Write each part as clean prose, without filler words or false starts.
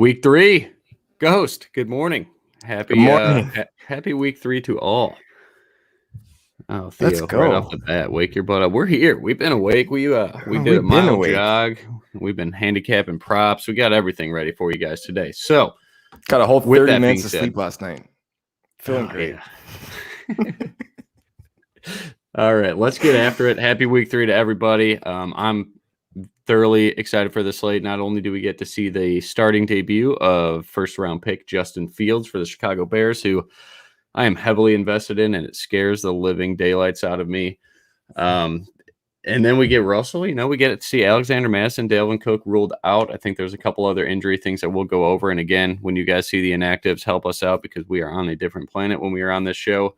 Week 3, Ghost. Good morning. Good morning. Happy week 3 to all. Oh, Let's Theo, go. right off the bat, wake your butt up. We're here. We've been awake. We did a mile jog. We've been handicapping props. We got everything ready for you guys today. So, got a whole 30 minutes of sleep last night. Feeling great. Yeah. All right, let's get after it. Happy week 3 to everybody. I'm thoroughly excited for the slate. Not only do we get to see the starting debut of first-round pick Justin Fields for the Chicago Bears, who I am heavily invested in, and it scares the living daylights out of me. And then we get Russell. We get to see Alexander Madison, Dalvin Cook ruled out. I think there's a couple other injury things that we'll go over. And again, when you guys see the inactives, help us out because we are on a different planet when we are on this show,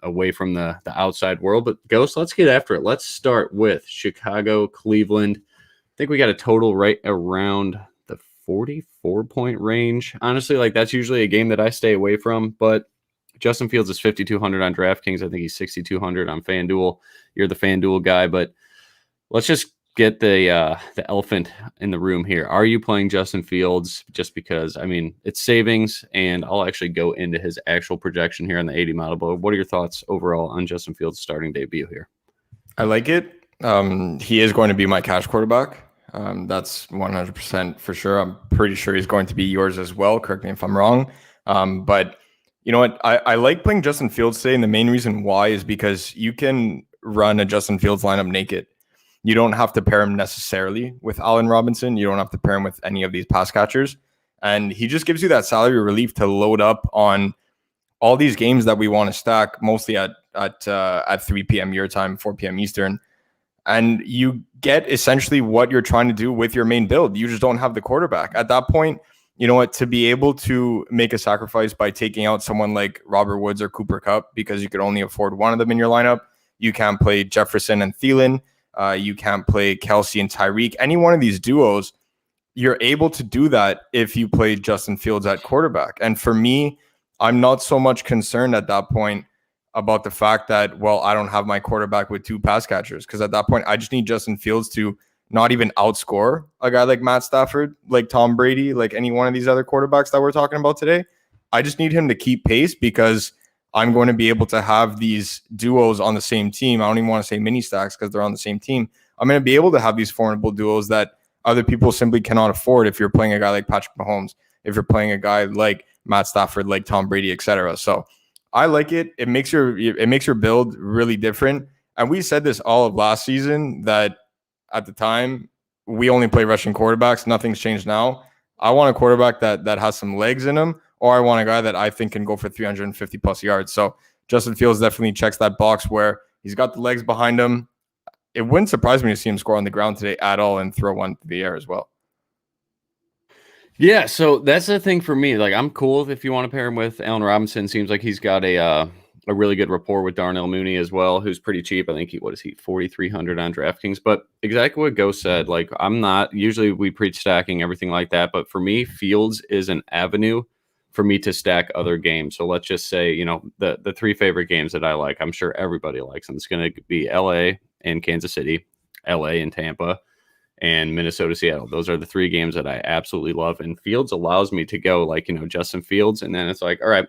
away from the outside world. But Ghost, let's get after it. Let's start with Chicago, Cleveland. I think we got a total right around the 44-point range. Honestly, that's usually a game that I stay away from, but Justin Fields is 5,200 on DraftKings. I think he's 6,200 on FanDuel. You're the FanDuel guy, but let's just get the elephant in the room here. Are you playing Justin Fields just because, it's savings, and I'll actually go into his actual projection here on the 80 model. But what are your thoughts overall on Justin Fields' starting debut here? I like it. He is going to be my cash quarterback. That's 100% for sure. I'm pretty sure he's going to be yours as well. Correct me if I'm wrong. But you know what? I like playing Justin Fields today, and the main reason why is because you can run a Justin Fields lineup naked. You don't have to pair him necessarily with Allen Robinson. You don't have to pair him with any of these pass catchers. And he just gives you that salary relief to load up on all these games that we want to stack, mostly at 3 p.m. your time, 4 p.m. Eastern. And you get essentially what you're trying to do with your main build. You just don't have the quarterback. At that point, you know what, to be able to make a sacrifice by taking out someone like Robert Woods or Cooper Kupp because you could only afford one of them in your lineup, you can't play Jefferson and Thielen. You can't play Kelsey and Tyreek. Any one of these duos, you're able to do that if you play Justin Fields at quarterback. And for me, I'm not so much concerned at that point about the fact that, well, I don't have my quarterback with 2 pass catchers, because at that point, I just need Justin Fields to not even outscore a guy like Matt Stafford, like Tom Brady, like any one of these other quarterbacks that we're talking about today. I just need him to keep pace because I'm going to be able to have these duos on the same team. I don't even want to say mini stacks because they're on the same team. I'm going to be able to have these formidable duos that other people simply cannot afford if you're playing a guy like Patrick Mahomes, if you're playing a guy like Matt Stafford, like Tom Brady, etc. So I like it. It makes your build really different. And we said this all of last season that at the time we only play rushing quarterbacks. Nothing's changed now. I want a quarterback that has some legs in him, or I want a guy that I think can go for 350 plus yards. So Justin Fields definitely checks that box where he's got the legs behind him. It wouldn't surprise me to see him score on the ground today at all and throw one to the air as well. Yeah, so that's the thing for me. I'm cool if you want to pair him with Allen Robinson. Seems like he's got a really good rapport with Darnell Mooney as well, who's pretty cheap. I think he 4,300 on DraftKings. But exactly what Ghost said, I'm not, usually we preach stacking, everything like that. But for me, Fields is an avenue for me to stack other games. So let's just say, the 3 favorite games that I like, I'm sure everybody likes them. It's going to be LA and Kansas City, LA and Tampa, and Minnesota, Seattle. Those are the 3 games that I absolutely love. And Fields allows me to go Justin Fields. And then it's all right,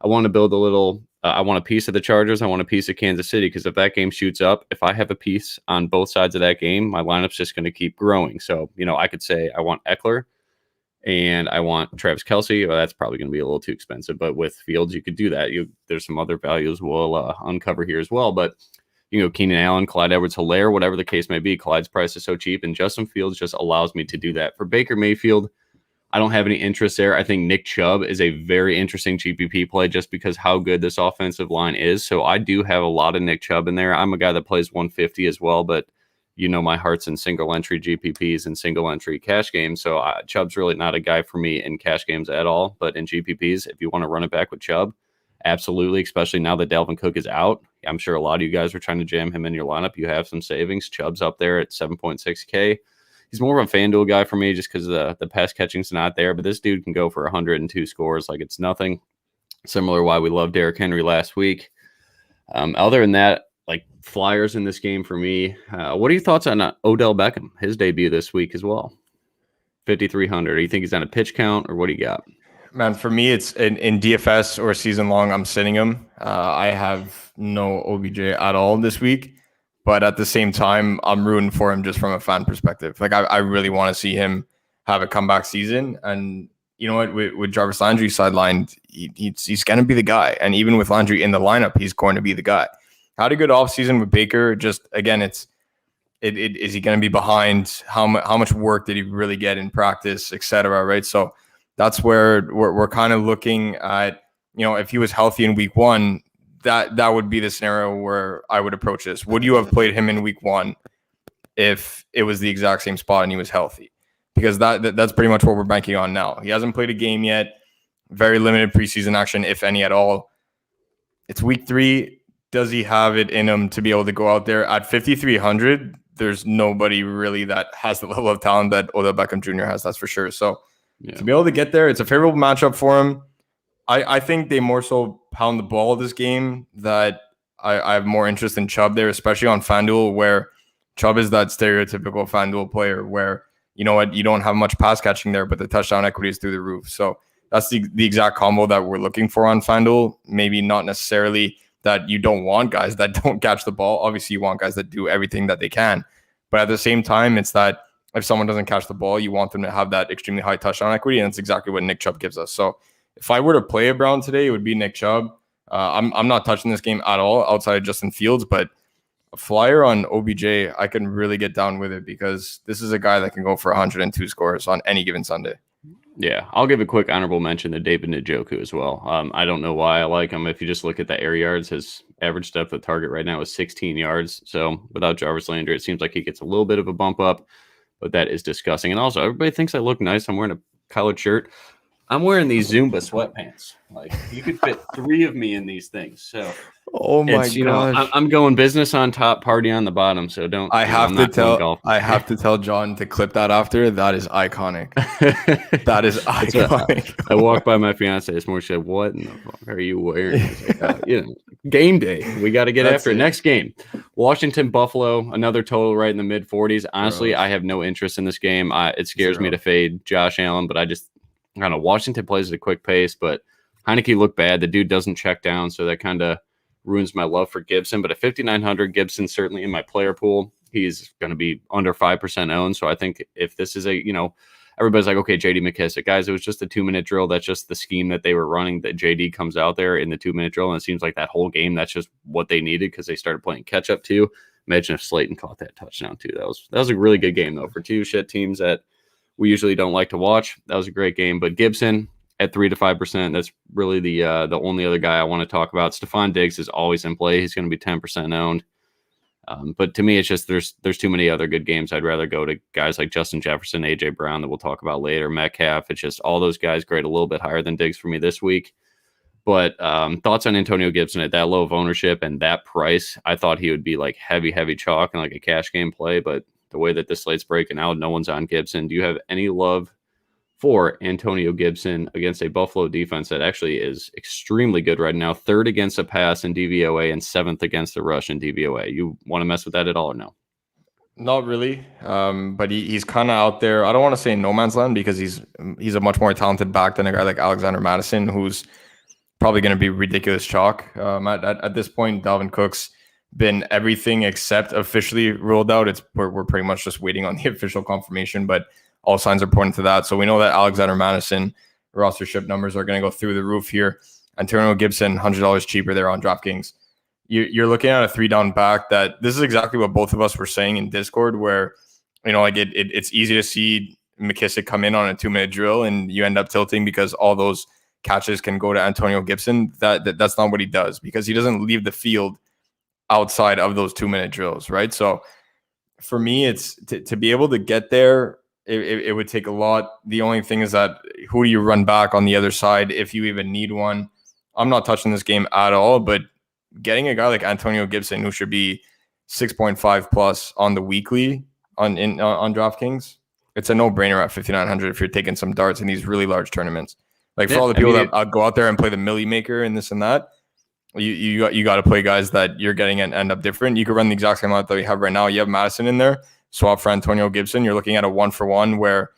I want to build a little, I want a piece of the Chargers. I want a piece of Kansas City, because if that game shoots up, if I have a piece on both sides of that game, my lineup's just going to keep growing. So, I could say I want Eckler and I want Travis Kelsey. Well, that's probably going to be a little too expensive, but with Fields, you could do that. There's some other values we'll uncover here as well, but Keenan Allen, Clyde Edwards-Helaire, whatever the case may be, Clyde's price is so cheap, and Justin Fields just allows me to do that. For Baker Mayfield, I don't have any interest there. I think Nick Chubb is a very interesting GPP play just because how good this offensive line is. So I do have a lot of Nick Chubb in there. I'm a guy that plays 150 as well, but my heart's in single entry GPPs and single entry cash games. So Chubb's really not a guy for me in cash games at all, but in GPPs, if you want to run it back with Chubb, absolutely, especially now that Dalvin Cook is out. I'm sure a lot of you guys are trying to jam him in your lineup. You have some savings. Chubb's up there at 7.6K. He's more of a FanDuel guy for me just because the pass catching's not there, but this dude can go for 102 scores like it's nothing. Similar why we loved Derrick Henry last week. Other than that, flyers in this game for me. What are your thoughts on Odell Beckham, his debut this week as well? 5,300. Do you think he's on a pitch count, or what do you got? Man, for me, it's in DFS or season long, I'm sitting him. I have no OBJ at all this week, but at the same time, I'm rooting for him just from a fan perspective. Like, I really want to see him have a comeback season. And you know what? With Jarvis Landry sidelined, he's going to be the guy. And even with Landry in the lineup, he's going to be the guy. Had a good offseason with Baker. Just, again, is he going to be behind? How much work did he really get in practice, et cetera, right? So that's where we're kind of looking at, if he was healthy in week one, that would be the scenario where I would approach this. Would you have played him in week one if it was the exact same spot and he was healthy? Because that's pretty much what we're banking on now. He hasn't played a game yet. Very limited preseason action, if any at all. It's week 3. Does he have it in him to be able to go out there at 5,300? There's nobody really that has the level of talent that Odell Beckham Jr. has. That's for sure. So to be able to get there, it's a favorable matchup for him. I think they more so pound the ball this game, that I have more interest in Chubb there, especially on FanDuel, where Chubb is that stereotypical FanDuel player where, you know what, you don't have much pass catching there, but the touchdown equity is through the roof. So that's the exact combo that we're looking for on FanDuel. Maybe not necessarily that you don't want guys that don't catch the ball. Obviously, you want guys that do everything that they can. But at the same time, it's that if someone doesn't catch the ball, you want them to have that extremely high touchdown equity, and that's exactly what Nick Chubb gives us. So if I were to play a Brown today, it would be Nick Chubb. I'm not touching this game at all outside of Justin Fields, but a flyer on OBJ, I can really get down with it because this is a guy that can go for 102 scores on any given Sunday. Yeah, I'll give a quick honorable mention to David Njoku as well. I don't know why I like him. If you just look at the air yards, his average depth of target right now is 16 yards. So without Jarvis Landry, it seems like he gets a little bit of a bump up, but that is disgusting. And also, everybody thinks I look nice. I'm wearing a collared shirt. I'm wearing these Zumba sweatpants. Like, you could fit 3 of me in these things. So, oh my gosh, I'm going business on top, party on the bottom. So don't. I have to tell John to clip that after. That is iconic. That is iconic. I walked by my fiance this morning. She said, "What in the fuck are you wearing?" Like, game day. We got to get after it. Next game, Washington Buffalo. Another total right in the mid 40s. Honestly, I have no interest in this game. It scares me to fade Josh Allen, but I don't know. Washington plays at a quick pace, but Heineke looked bad. The dude doesn't check down, so that kind of ruins my love for Gibson. But at 5,900, Gibson's certainly in my player pool. He's going to be under 5% owned. So I think if this is everybody's like, okay, JD McKissick. Guys, it was just a 2-minute drill. That's just the scheme that they were running, that JD comes out there in the 2-minute drill. And it seems like that whole game, that's just what they needed because they started playing catch up too. Imagine if Slayton caught that touchdown too. That was a really good game though for 2 shit teams that we usually don't like to watch. That was a great game. But Gibson at 3 to 5%, that's really the only other guy I want to talk about. Stephon Diggs is always in play. He's going to be 10% owned. But to me, it's just there's too many other good games. I'd rather go to guys like Justin Jefferson, A.J. Brown that we'll talk about later, Metcalf. It's just all those guys grade a little bit higher than Diggs for me this week. But thoughts on Antonio Gibson at that low of ownership and that price? I thought he would be like heavy chalk and like a cash game play, but the way that this slate's breaking out, no one's on Gibson. Do you have any love for Antonio Gibson against a Buffalo defense that actually is extremely good right now? 3rd against the pass in DVOA and 7th against the rush in DVOA. You want to mess with that at all or no? Not really. But he's kind of out there. I don't want to say no man's land because he's a much more talented back than a guy like Alexander Mattison, who's probably going to be ridiculous chalk. At this point, Dalvin Cook's been everything except officially ruled out. We're pretty much just waiting on the official confirmation, but all signs are pointing to that. So we know that Alexander Mattison rostership numbers are going to go through the roof here. Antonio Gibson, $100 cheaper there on DraftKings. You're looking at a 3-down back that this is exactly what both of us were saying in Discord, where, it's easy to see McKissick come in on a 2-minute drill and you end up tilting because all those catches can go to Antonio Gibson. That's not what he does, because he doesn't leave the field outside of those 2-minute drills, right? So for me, it's to be able to get there, it would take a lot. The only thing is that who do you run back on the other side if you even need one? I'm not touching this game at all, but getting a guy like Antonio Gibson, who should be 6.5 plus on the weekly on DraftKings, it's a no-brainer at 5,900 if you're taking some darts in these really large tournaments. Like for all the people that go out there and play the Millie Maker and this and that, you got to play guys that you're getting and end up different. You could run the exact same amount that we have right now. You have Madison in there, swap for Antonio Gibson. You're looking at a 1-for-1 where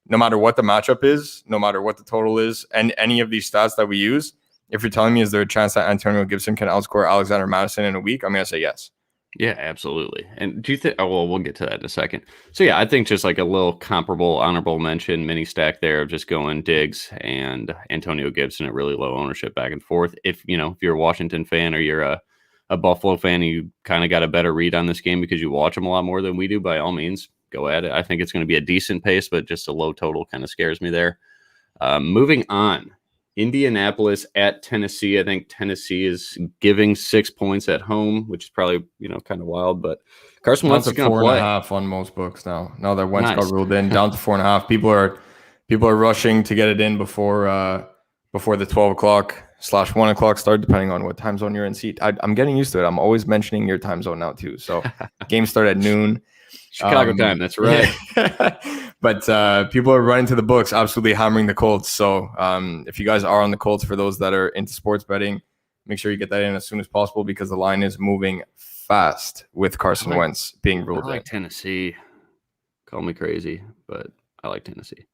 no matter what the matchup is, no matter what the total is, and any of these stats that we use, if you're telling me is there a chance that Antonio Gibson can outscore Alexander Mattison in a week, I'm going to say yes. Yeah, absolutely. And do you think, oh, well, we'll get to that in a second. So yeah, I think just like a little comparable honorable mention mini stack there of just going Diggs and Antonio Gibson at really low ownership back and forth. If you're a Washington fan or you're a Buffalo fan and you kind of got a better read on this game because you watch them a lot more than we do, by all means, go at it. I think it's going to be a decent pace, but just a low total kind of scares me there. Moving on. Indianapolis at Tennessee. I think Tennessee is giving 6 points at home, which is probably, kind of wild, but Carson Wentz is going to play. 4.5 on most books now. Now that Wentz got ruled in, down to 4.5. People are rushing to get it in before the 12 o'clock/1 o'clock start, depending on what time zone you're in. I'm getting used to it. I'm always mentioning your time zone now too. So games start at noon. Chicago time, that's right. But people are running to the books, absolutely hammering the Colts. So if you guys are on the Colts, for those that are into sports betting, make sure you get that in as soon as possible because the line is moving fast with Carson Wentz being ruled in. I like Tennessee. Call me crazy, but I like Tennessee.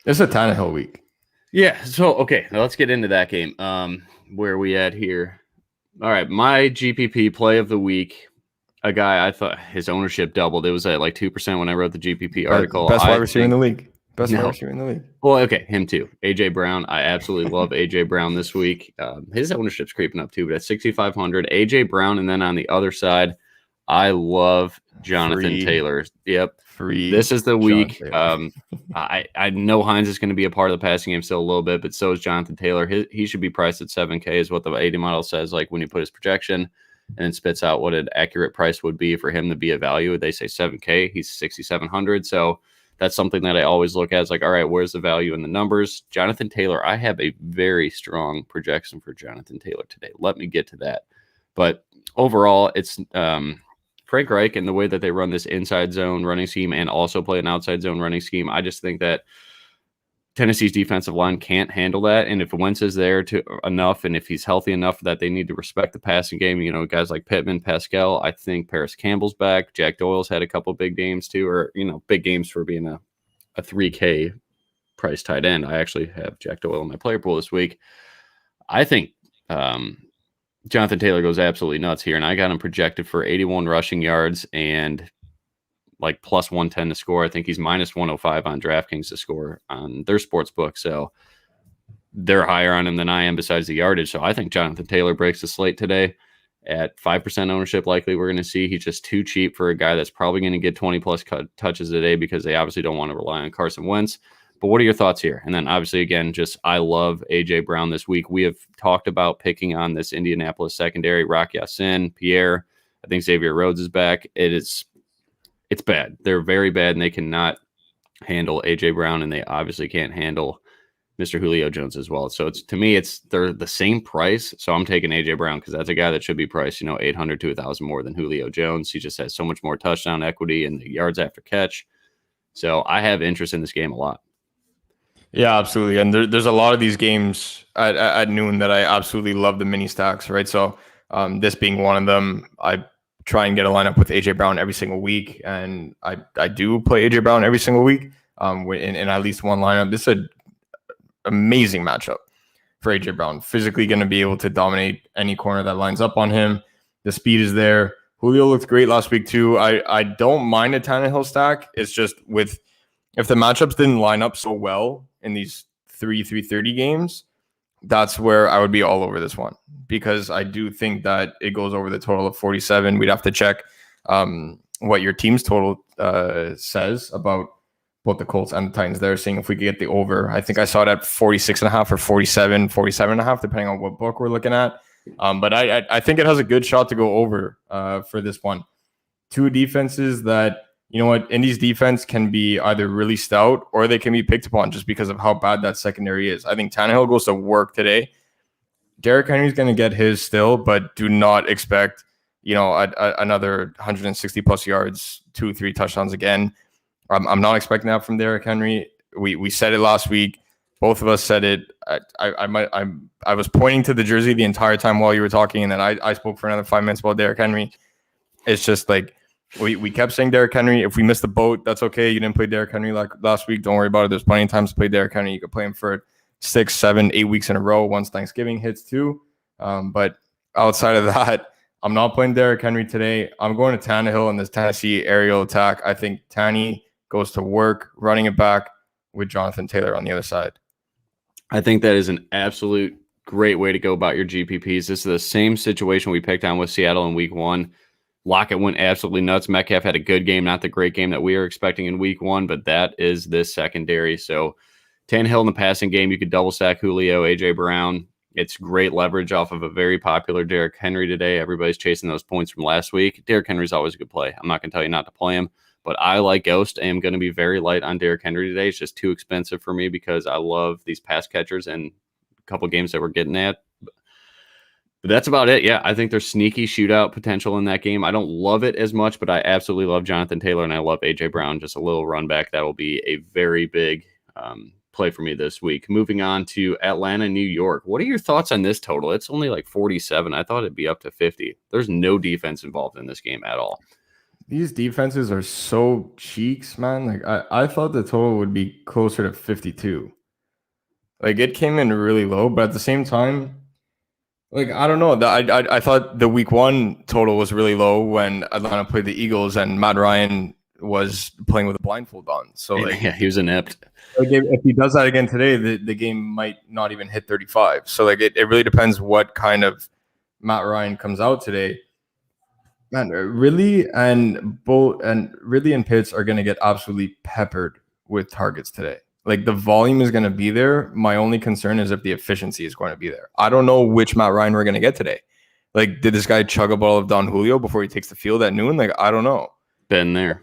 It's a Tannehill week. Yeah, so, okay, now let's get into that game. Where are we at here? All right, my GPP play of the week. A guy I thought his ownership doubled. It was at like 2% when I wrote the GPP article. Best wide receiver in the league. Wide receiver in the league. Well, okay, him too. AJ Brown. I absolutely love AJ Brown this week. His ownership's creeping up too, but at 6,500, AJ Brown, and then on the other side, I love Jonathan Taylor. Yep. This is the week. I know Hines is going to be a part of the passing game still a little bit, but so is Jonathan Taylor. He should be priced at 7K is what the 80 model says, like when you put his projection and it spits out what an accurate price would be for him to be a value. They say 7K. He's 6,700. So that's something that I always look at. It's like, all right, where's the value in the numbers? Jonathan Taylor, I have a very strong projection for Jonathan Taylor today. Let me get to that. But overall, it's Frank Reich and the way that they run this inside zone running scheme and also play an outside zone running scheme. I just think that Tennessee's defensive line can't handle that. And if Wentz is there enough, and if he's healthy enough that they need to respect the passing game, guys like Pittman, Pascal, I think Paris Campbell's back. Jack Doyle's had a couple big games too, or, big games for being a 3K price tight end. I actually have Jack Doyle in my player pool this week. I think Jonathan Taylor goes absolutely nuts here, and I got him projected for 81 rushing yards and like plus 110 to score. I think he's minus 105 on DraftKings to score on their sports book. So they're higher on him than I am besides the yardage. So I think Jonathan Taylor breaks the slate today at 5% ownership. Likely we're going to see he's just too cheap for a guy that's probably going to get 20 plus touches a day because they obviously don't want to rely on Carson Wentz. But what are your thoughts here? And then obviously, again, I love AJ Brown this week. We have talked about picking on this Indianapolis secondary, Rock Ya-Sin, Pierre. I think Xavier Rhodes is back. It's bad. They're very bad, and they cannot handle AJ Brown, and they obviously can't handle Mr. Julio Jones as well. So to me, they're the same price. So I'm taking AJ Brown because that's a guy that should be priced, 800 to 1,000 more than Julio Jones. He just has so much more touchdown equity and the yards after catch. So I have interest in this game a lot. Yeah, absolutely. And there's a lot of these games at noon that I absolutely love the mini stacks, right? So this being one of them, I try and get a lineup with AJ Brown every single week. And I do play AJ Brown every single week in at least one lineup. This is an amazing matchup for AJ Brown. Physically going to be able to dominate any corner that lines up on him. The speed is there. Julio looked great last week too. I don't mind a Tannehill stack. It's just if the matchups didn't line up so well in these 330 games, that's where I would be all over this one, because I do think that it goes over the total of 47. We'd have to check what your team's total says about both the Colts and the Titans there, seeing if we could get the over. I think I saw it at 46.5 or 47.5, depending on what book we're looking at. But I think it has a good shot to go over for this one. Two defenses that, Indy's defense can be either really stout or they can be picked upon just because of how bad that secondary is. I think Tannehill goes to work today. Derrick Henry's going to get his still, but do not expect, another 160 plus yards, 2-3 touchdowns again. I'm not expecting that from Derrick Henry. We said it last week. Both of us said it. I was pointing to the jersey the entire time while you were talking, and then I spoke for another 5 minutes about Derrick Henry. It's just like, We kept saying Derrick Henry. If we missed the boat, that's okay. You didn't play Derrick Henry like last week. Don't worry about it. There's plenty of times to play Derrick Henry. You could play him for 6, 7, 8 weeks in a row once Thanksgiving hits too. But outside of that, I'm not playing Derrick Henry today. I'm going to Tannehill in this Tennessee aerial attack. I think Tanny goes to work running it back with Jonathan Taylor on the other side. I think that is an absolute great way to go about your GPPs. This is the same situation we picked on with Seattle in week 1. Lockett went absolutely nuts. Metcalf had a good game, not the great game that we were expecting in week 1, but that is this secondary. So Tannehill in the passing game, you could double stack Julio, A.J. Brown. It's great leverage off of a very popular Derrick Henry today. Everybody's chasing those points from last week. Derrick Henry's always a good play. I'm not going to tell you not to play him, but I like Ghost. I am going to be very light on Derrick Henry today. It's just too expensive for me because I love these pass catchers and a couple games that we're getting at. But that's about it. Yeah, I think there's sneaky shootout potential in that game. I don't love it as much, but I absolutely love Jonathan Taylor, and I love A.J. Brown. Just a little run back. That will be a very big play for me this week. Moving on to Atlanta, New York. What are your thoughts on this total? It's only like 47. I thought it'd be up to 50. There's no defense involved in this game at all. These defenses are so cheeks, man. Like I thought the total would be closer to 52. Like it came in really low, but at the same time, like I don't know. I thought the week 1 total was really low when Atlanta played the Eagles and Matt Ryan was playing with a blindfold on. So like, yeah, he was inept. Like if he does that again today, the game might not even hit 35. So like it really depends what kind of Matt Ryan comes out today. Man, Ridley and Pitts are going to get absolutely peppered with targets today. Like the volume is going to be there. My only concern is if the efficiency is going to be there. I don't know which Matt Ryan we're going to get today. Like, did this guy chug a ball of Don Julio before he takes the field at noon? Like, I don't know. Been there.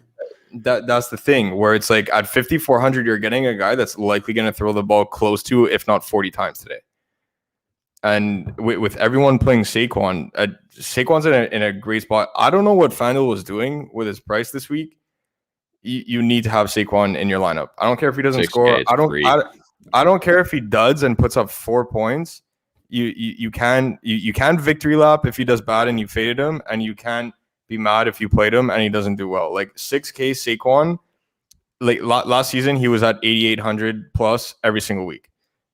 That's the thing where it's like at 5,400, you're getting a guy that's likely going to throw the ball close to, if not 40 times today. And with everyone playing Saquon, Saquon's in a great spot. I don't know what FanDuel was doing with his price this week. You need to have Saquon in your lineup. I don't care if he doesn't score. I don't care if he does and puts up 4 points. You can victory lap if he does bad and you faded him, and you can be mad if you played him and he doesn't do well. Like 6K Saquon, like last season he was at 8,800 plus every single week.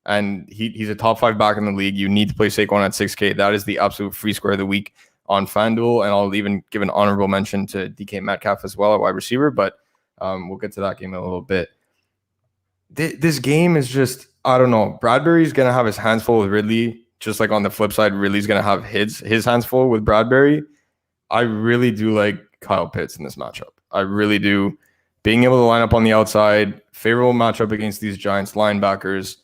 And he's a top 5 back in the league. You need to play Saquon at 6K. That is the absolute free square of the week on FanDuel. And I'll even give an honorable mention to DK Metcalf as well at wide receiver. But we'll get to that game in a little bit. This game is just, I don't know. Bradbury's going to have his hands full with Ridley. Just like on the flip side, Ridley's going to have his hands full with Bradbury. I really do like Kyle Pitts in this matchup. I really do. Being able to line up on the outside, favorable matchup against these Giants linebackers.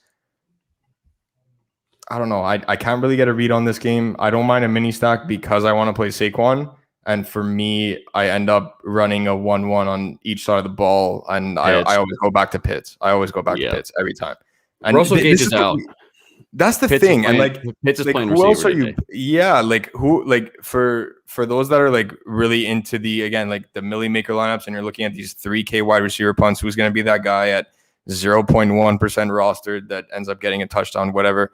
I don't know. I can't really get a read on this game. I don't mind a mini stack because I want to play Saquon. And for me, I end up running a 1-1 on each side of the ball. And I always go back to Pitts. I always go back to Pitts every time. And Russell Gage is out. That's the Pitts thing. And like Pitts is playing who else are receiver you? Yeah, like who, like for those that are like really into the, again, like the Millie Maker lineups, and you're looking at these 3K wide receiver punts, who's going to be that guy at 0.1% rostered that ends up getting a touchdown, whatever.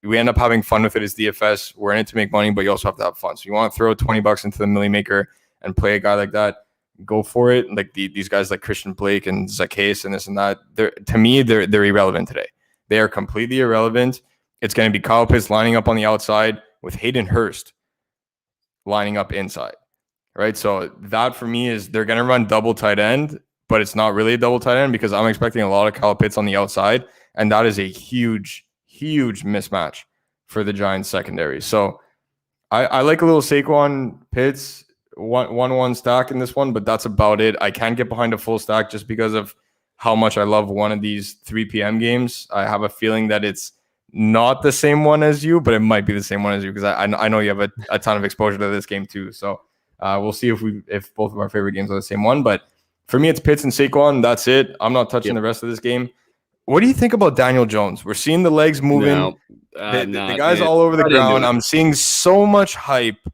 We end up having fun with it as DFS. We're in it to make money, but you also have to have fun. So you want to throw $20 into the Millie Maker and play a guy like that, go for it. Like these guys like Christian Blake and Zacchaeus and this and that, to me, they're irrelevant today. They are completely irrelevant. It's going to be Kyle Pitts lining up on the outside with Hayden Hurst lining up inside, right? So that for me is they're going to run double tight end, but it's not really a double tight end because I'm expecting a lot of Kyle Pitts on the outside, and that is a huge mismatch for the Giants secondary. So I like a little Saquon Pitts 1-1 stack in this one, but that's about it. I can't get behind a full stack just because of how much I love one of these 3 p.m. games. I have a feeling that it's not the same one as you, but it might be the same one as you because I know you have a ton of exposure to this game too. So we'll see if both of our favorite games are the same one. But for me, it's Pitts and Saquon. That's it. I'm not touching the rest of this game. What do you think about Daniel Jones? We're seeing the legs moving. No, the guy's all over the ground. I'm seeing so much hype.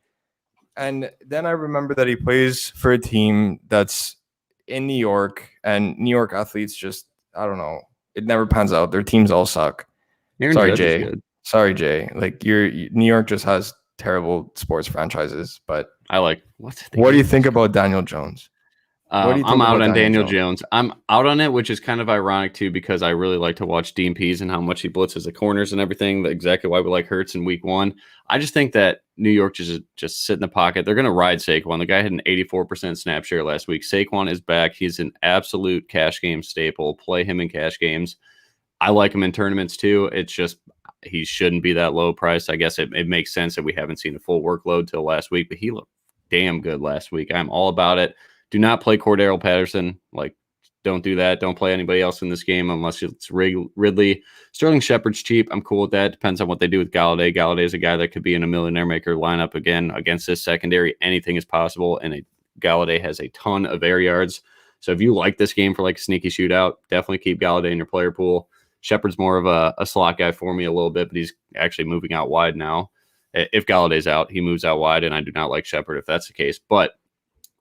And then I remember that he plays for a team that's in New York, and New York athletes just, I don't know. It never pans out. Their teams all suck. Sorry, Jay. Like New York just has terrible sports franchises. But I like what do you think about Daniel Jones? What do you I'm think out about on Daniel Jones? Jones. I'm out on it, which is kind of ironic too, because I really like to watch DMPs and how much he blitzes the corners and everything. Exactly why we like Hurts in week 1. I just think that New York just sit in the pocket. They're going to ride Saquon. The guy had an 84% snap share last week. Saquon is back. He's an absolute cash game staple. Play him in cash games. I like him in tournaments too. It's just he shouldn't be that low price. I guess it makes sense that we haven't seen a full workload till last week, but he looked damn good last week. I'm all about it. Do not play Cordero Patterson. Like, don't do that. Don't play anybody else in this game unless it's Ridley. Sterling Shepard's cheap. I'm cool with that. Depends on what they do with Galladay. Galladay is a guy that could be in a millionaire maker lineup again against this secondary. Anything is possible, and Galladay has a ton of air yards. So if you like this game for like a sneaky shootout, definitely keep Galladay in your player pool. Shepard's more of a slot guy for me a little bit, but he's actually moving out wide now. If Galladay's out, he moves out wide, and I do not like Shepard if that's the case. But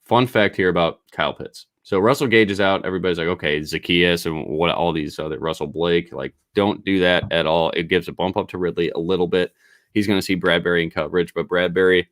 fun fact here about Kyle Pitts. So Russell Gage is out. Everybody's like, okay, Zacchaeus and what all these other Russell Blake. Like, don't do that at all. It gives a bump up to Ridley a little bit. He's going to see Bradbury in coverage, but Bradbury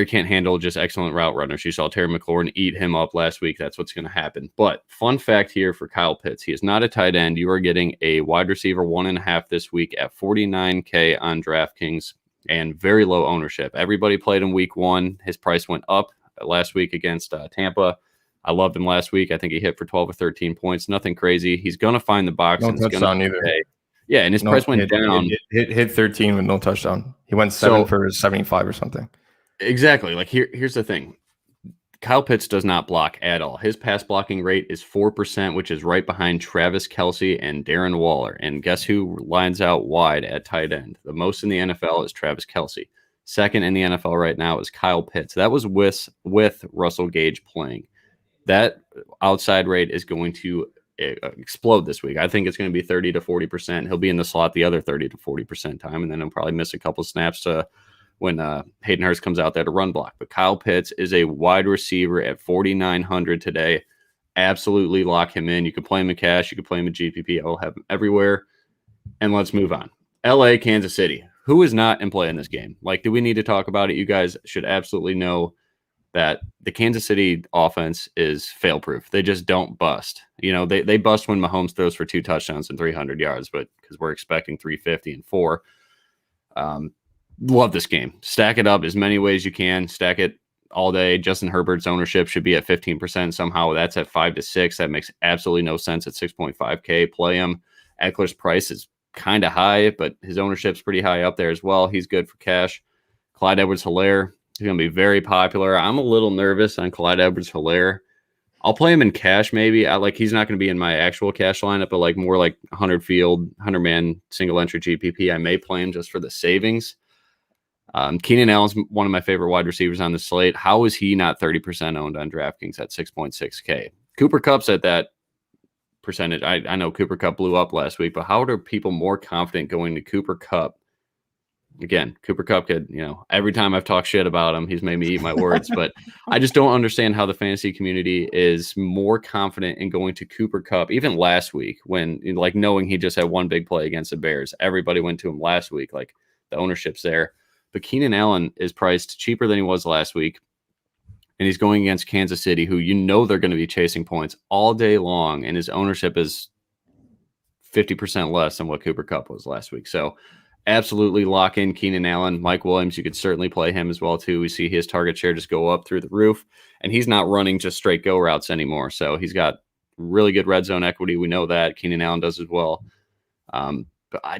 can't handle just excellent route runners. You saw Terry McLaurin eat him up last week. That's what's going to happen. But fun fact here for Kyle Pitts, he is not a tight end. You are getting a wide receiver 1.5 this week at $49K on DraftKings. And very low ownership. Everybody played in week 1. His price went up last week against Tampa. I loved him last week. I think he hit for 12 or 13 points. Nothing crazy. He's going to find the box. No touchdown either. Yeah, and his price went down. Hit 13 with no touchdown. He went 7 for 75 or something. Exactly. Like here's the thing. Kyle Pitts does not block at all. His pass blocking rate is 4%, which is right behind Travis Kelce and Darren Waller. And guess who lines out wide at tight end? The most in the NFL is Travis Kelce. Second in the NFL right now is Kyle Pitts. That was with Russell Gage playing. That outside rate is going to explode this week. I think it's going to be 30 to 40%. He'll be in the slot the other 30 to 40% time, and then he'll probably miss a couple snaps to when Hayden Hurst comes out there to run block. But Kyle Pitts is a wide receiver at 4,900 today. Absolutely lock him in. You can play him in cash. You can play him in GPP. I'll have him everywhere. And let's move on. LA, Kansas City. Who is not in play in this game? Like, do we need to talk about it? You guys should absolutely know that the Kansas City offense is fail-proof. They just don't bust. You know, they bust when Mahomes throws for 2 touchdowns and 300 yards, but because we're expecting 350 and 4. Love this game. Stack it up as many ways you can. Stack it all day. Justin Herbert's ownership should be at 15%. Somehow that's at 5 to 6. That makes absolutely no sense at 6.5K. Play him. Eckler's price is kind of high, but his ownership's pretty high up there as well. He's good for cash. Clyde Edwards-Helaire, he's going to be very popular. I'm a little nervous on Clyde Edwards-Helaire. I'll play him in cash maybe. He's not going to be in my actual cash lineup, but like more like 100 field, 100-man single entry GPP. I may play him just for the savings. Keenan Allen's one of my favorite wide receivers on the slate. How is he not 30% owned on DraftKings at 6.6K? Cooper Kupp's at that percentage. I know Cooper Kupp blew up last week, but how are people more confident going to Cooper Kupp? Again, Cooper Kupp could, every time I've talked shit about him, he's made me eat my words, but I just don't understand how the fantasy community is more confident in going to Cooper Kupp. Even last week when, like, knowing he just had one big play against the Bears, everybody went to him last week. Like, the ownership's there. But Keenan Allen is priced cheaper than he was last week. And he's going against Kansas City, who they're going to be chasing points all day long. And his ownership is 50% less than what Cooper Kupp was last week. So absolutely lock in Keenan Allen. Mike Williams, you could certainly play him as well, too. We see his target share just go up through the roof. And he's not running just straight go routes anymore. So he's got really good red zone equity. We know that. Keenan Allen does as well.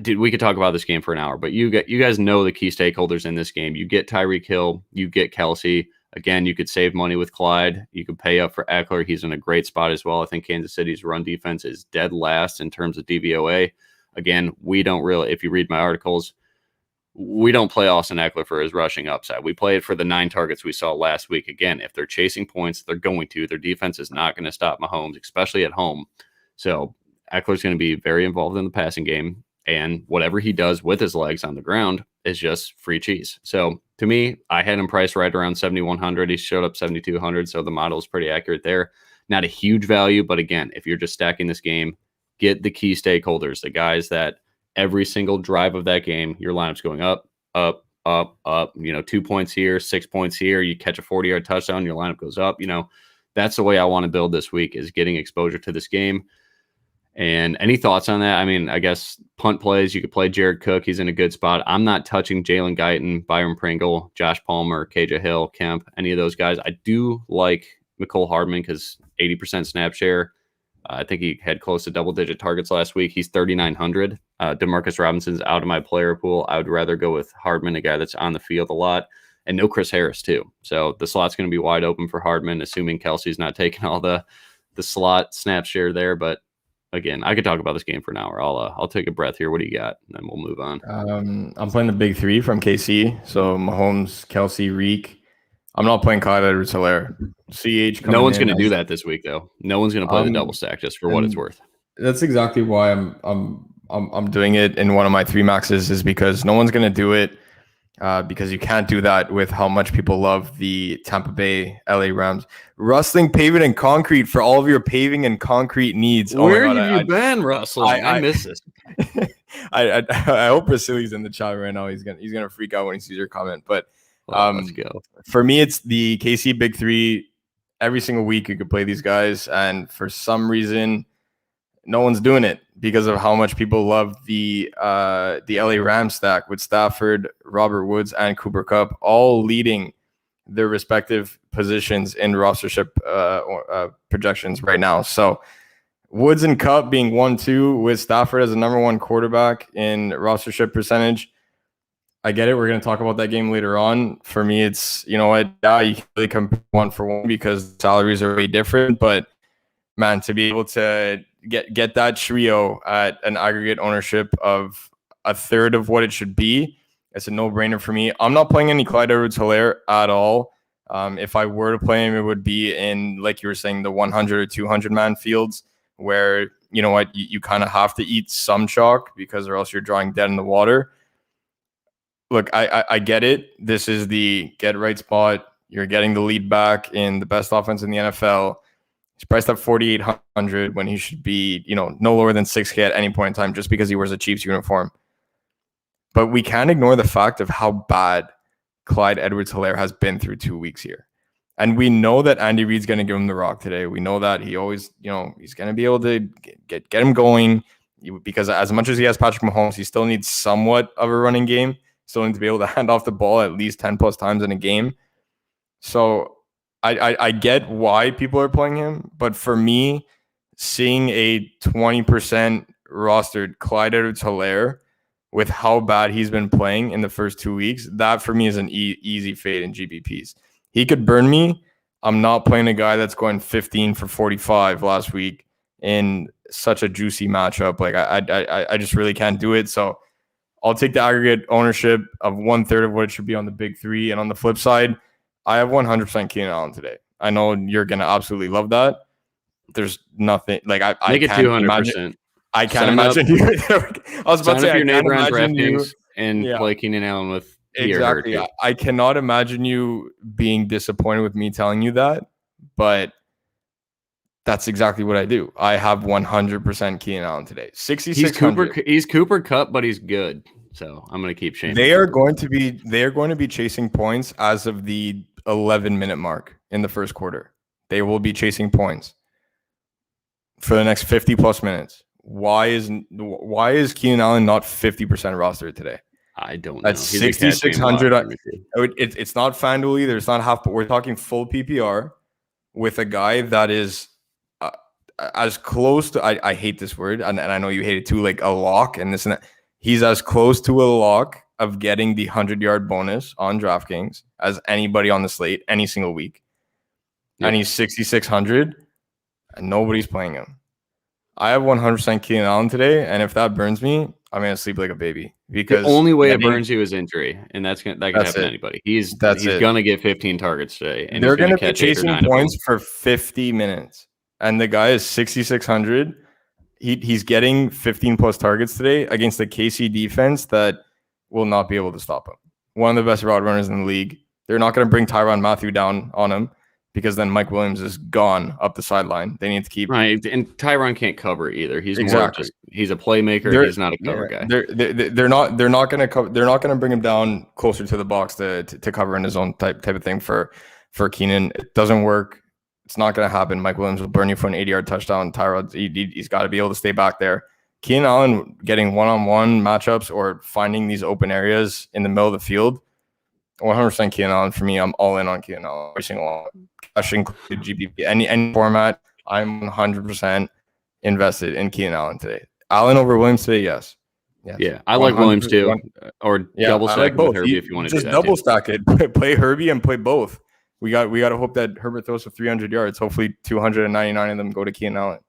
We could talk about this game for an hour, but you guys know the key stakeholders in this game. You get Tyreek Hill, you get Kelce. Again, you could save money with Clyde. You could pay up for Eckler. He's in a great spot as well. I think Kansas City's run defense is dead last in terms of DVOA. Again, we don't really, if you read my articles, we don't play Austin Eckler for his rushing upside. We play it for the 9 targets we saw last week. Again, if they're chasing points, they're going to. Their defense is not going to stop Mahomes, especially at home. So Eckler's going to be very involved in the passing game. And whatever he does with his legs on the ground is just free cheese. So to me, I had him priced right around 7,100. He showed up 7,200. So the model is pretty accurate there. Not a huge value, but again, if you're just stacking this game, get the key stakeholders, the guys that every single drive of that game, your lineup's going up, up, up, 2 points here, 6 points here. You catch a 40-yard touchdown, your lineup goes up. That's the way I want to build this week, is getting exposure to this game. And any thoughts on that? I mean, I guess punt plays, you could play Jared Cook. He's in a good spot. I'm not touching Jalen Guyton, Byron Pringle, Josh Palmer, KJ Hill, Kemp, any of those guys. I do like Mecole Hardman because 80% snap share. I think he had close to double-digit targets last week. He's 3,900. Demarcus Robinson's out of my player pool. I would rather go with Hardman, a guy that's on the field a lot, and no Chris Harris too. So the slot's going to be wide open for Hardman, assuming Kelsey's not taking all the slot snap share there. But again, I could talk about this game for an hour. I'll take a breath here. What do you got? And then we'll move on. I'm playing the big three from KC. So Mahomes, Kelsey, Reek. I'm not playing Clyde Edwards-Helaire. CH. No one's going to do that this week, though. No one's going to play the double stack, just for what it's worth. That's exactly why I'm doing it in one of my 3 maxes, is because no one's going to do it, because you can't do that with how much people love the Tampa Bay LA Rams. Rustling Paving and Concrete for all of your paving and concrete needs. Where have you been, Russell? I miss this. I hope Vasili's in the chat right now. He's gonna freak out when he sees your comment. But let's go. For me, it's the KC Big Three. Every single week you could play these guys, and for some reason, no one's doing it because of how much people love the LA Rams stack with Stafford, Robert Woods, and Cooper Kupp, all leading their respective positions in rostership projections right now. So Woods and Kupp being 1-2 with Stafford as the number 1 quarterback in rostership percentage. I get it. We're going to talk about that game later on. For me, it's, you can't really compare 1 for 1 because salaries are way different. But man, to be able to get that trio at an aggregate ownership of a third of what it should be, it's a no-brainer for me. I'm not playing any Clyde Edwards-Helaire at all. If I were to play him, it would be in, like you were saying, the 100 or 200 man fields where, you kind of have to eat some chalk because or else you're drawing dead in the water. Look, I get it. This is the get right spot. You're getting the lead back in the best offense in the NFL. He's priced at 4,800 when he should be, no lower than 6K at any point in time just because he wears a Chiefs uniform. But we can't ignore the fact of how bad Clyde Edwards-Helaire has been through 2 weeks here. And we know that Andy Reid's going to give him the rock today. We know that he always, he's going to be able to get him going because as much as he has Patrick Mahomes, he still needs somewhat of a running game. Still needs to be able to hand off the ball at least 10 plus times in a game. So I get why people are playing him. But for me, seeing a 20% rostered Clyde Edwards-Helaire with how bad he's been playing in the first 2 weeks, that for me is an easy fade in GPPs. He could burn me. I'm not playing a guy that's going 15 for 45 last week in such a juicy matchup. Like I just really can't do it. So I'll take the aggregate ownership of 1/3 of what it should be on the big three. And on the flip side, I have 100% Keenan Allen today. I know you're going to absolutely love that. There's nothing like I make it 200%. I can't imagine you. I was about to say, your neighbor on DraftKings and play Keenan Allen with exactly. I cannot imagine you being disappointed with me telling you that, but that's exactly what I do. I have 100% Keenan Allen today. 6,600. He's Cooper Kupp, but he's good. So I'm going to keep shaming. They are going to be chasing points as of the 11-minute mark in the first quarter. They will be chasing points for the next 50 plus minutes. Why is Keenan Allen not 50% rostered today? I don't know. At 6,600, it's not FanDuel either. It's not half, but we're talking full PPR with a guy that is as close to, I hate this word, and I know you hate it too, like a lock and this and that. He's as close to a lock of getting the 100-yard bonus on DraftKings as anybody on the slate any single week. Yep. And he's 6,600 and nobody's playing him. I have 100% Keenan Allen today, and if that burns me, I'm going to sleep like a baby. Because the only way it burns you is injury, and that can happen to anybody. He's going to get 15 targets today, and they're going to be chasing points for 50 minutes. And the guy is 6,600. He's getting 15 plus targets today against the KC defense that will not be able to stop him. One of the best route runners in the league. They're not going to bring Tyrann Mathieu down on him because then Mike Williams is gone up the sideline. They need to keep right, and Tyron can't cover either. He's exactly. more just he's a playmaker. He's not a cover guy. They're not going to cover. They're not going to bring him down closer to the box to cover in his own type of thing for Keenan. It doesn't work. It's not going to happen. Mike Williams will burn you for an 80-yard touchdown. Tyrod, he's got to be able to stay back there. Keenan Allen getting one-on-one matchups or finding these open areas in the middle of the field. 100% Keenan Allen for me. I'm all in on Keenan Allen. Every single one. Cash included GPP. Any format, I'm 100% invested in Keenan Allen today. Allen over Williams today, yes. Yeah, I like Williams too. Or double stack like both. with Herbie if you want to do just that. Double stack it. Play Herbie and play both. We got to hope that Herbert throws for 300 yards. Hopefully 299 of them go to Keenan Allen.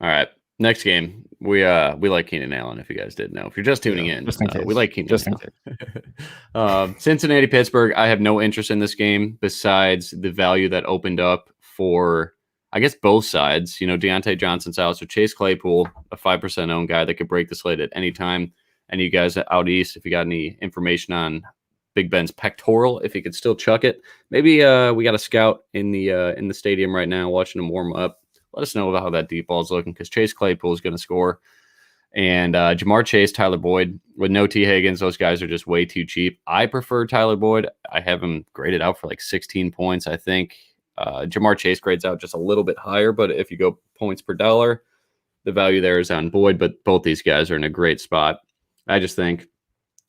All right. Next game. We like Keenan Allen, if you guys didn't know. If you're just tuning in, we like Keenan just Allen. Cincinnati, Pittsburgh, I have no interest in this game besides the value that opened up for, I guess, both sides. You know, Deontay Johnson's out, so Chase Claypool, a 5% owned guy that could break the slate at any time. And you guys out east, if you got any information on Big Ben's pectoral, if he could still chuck it. Maybe we got a scout in the stadium right now watching him warm up. Let us know about how that deep ball is looking because Chase Claypool is going to score. And Jamar Chase, Tyler Boyd, with no T. Higgins, those guys are just way too cheap. I prefer Tyler Boyd. I have him graded out for like 16 points, I think. Jamar Chase grades out just a little bit higher, but if you go points per dollar, the value there is on Boyd, but both these guys are in a great spot. I just think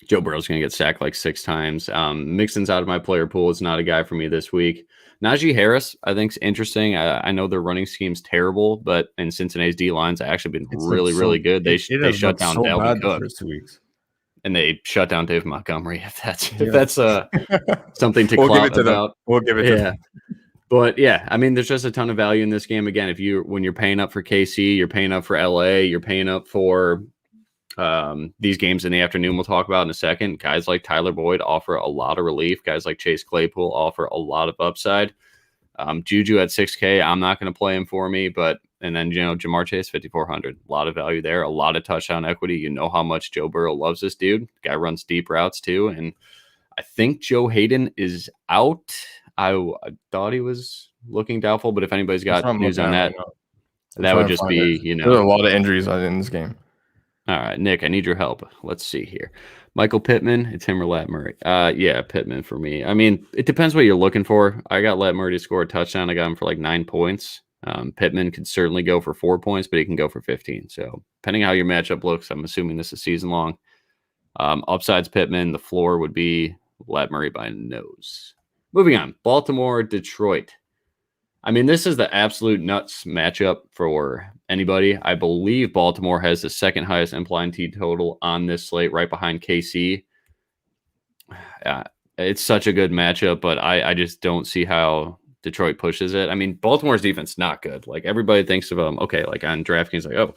Joe Burrow's going to get sacked like 6 times. Mixon's out of my player pool. It's not a guy for me this week. Najee Harris, I think, is interesting. I know their running scheme's terrible, but in Cincinnati's D-line's actually been really good. They shut down Dalvin Cook. The first 2 weeks. And they shut down Dave Montgomery, if that's something to clout about. We'll give it to them. But yeah, I mean, there's just a ton of value in this game. Again, when you're paying up for KC, you're paying up for LA, you're paying up for these games in the afternoon we'll talk about in a second. Guys like Tyler Boyd offer a lot of relief. Guys like Chase Claypool offer a lot of upside. Juju at 6K, I'm not going to play him for me, and then, you know, Jamar Chase, 5,400. A lot of value there, a lot of touchdown equity. You know how much Joe Burrow loves this dude. Guy runs deep routes too, and I think Joe Hayden is out. I thought he was looking doubtful, but if anybody's got news on that, that would just be, you know. There's a lot of injuries in this game. All right, Nick, I need your help. Let's see here. Michael Pittman, it's him or Lat Murray. Yeah, Pittman for me. I mean, it depends what you're looking for. I got Lat Murray to score a touchdown. I got him for like 9 points. Pittman could certainly go for 4 points, but he can go for 15. So depending how your matchup looks, I'm assuming this is season long. Upsides Pittman, the floor would be Lat Murray by nose. Moving on, Baltimore, Detroit. I mean, this is the absolute nuts matchup for anybody. I believe Baltimore has the second highest implied T total on this slate, right behind KC. It's such a good matchup, but I just don't see how Detroit pushes it. I mean, Baltimore's defense not good. Like, everybody thinks of them, okay, like on DraftKings, like, oh,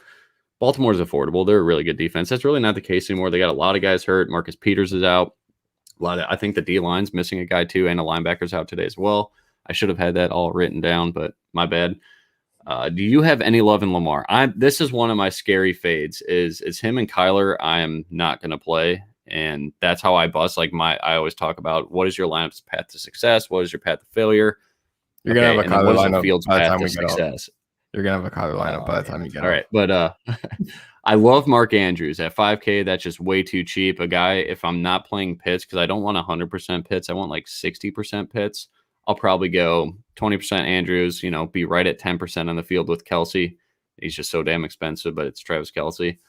Baltimore's affordable. They're a really good defense. That's really not the case anymore. They got a lot of guys hurt. Marcus Peters is out. I think the D-line's missing a guy too, and a linebacker's out today as well. I should have had that all written down, but my bad. Do you have any love in Lamar? This is one of my scary fades. Is him and Kyler? I am not going to play, and that's how I bust. Like I always talk about, what is your lineup's path to success? What is your path to failure? You're gonna have a Kyler lineup Field's by the path time to we get success. You're gonna have a Kyler lineup by the time you get. All right, but I love Mark Andrews at 5K. That's just way too cheap. A guy, if I'm not playing Pitts, because I don't want 100% Pitts, I want like 60% Pitts. I'll probably go 20% Andrews, you know, be right at 10% on the field with Kelsey. He's just so damn expensive, but it's Travis Kelsey.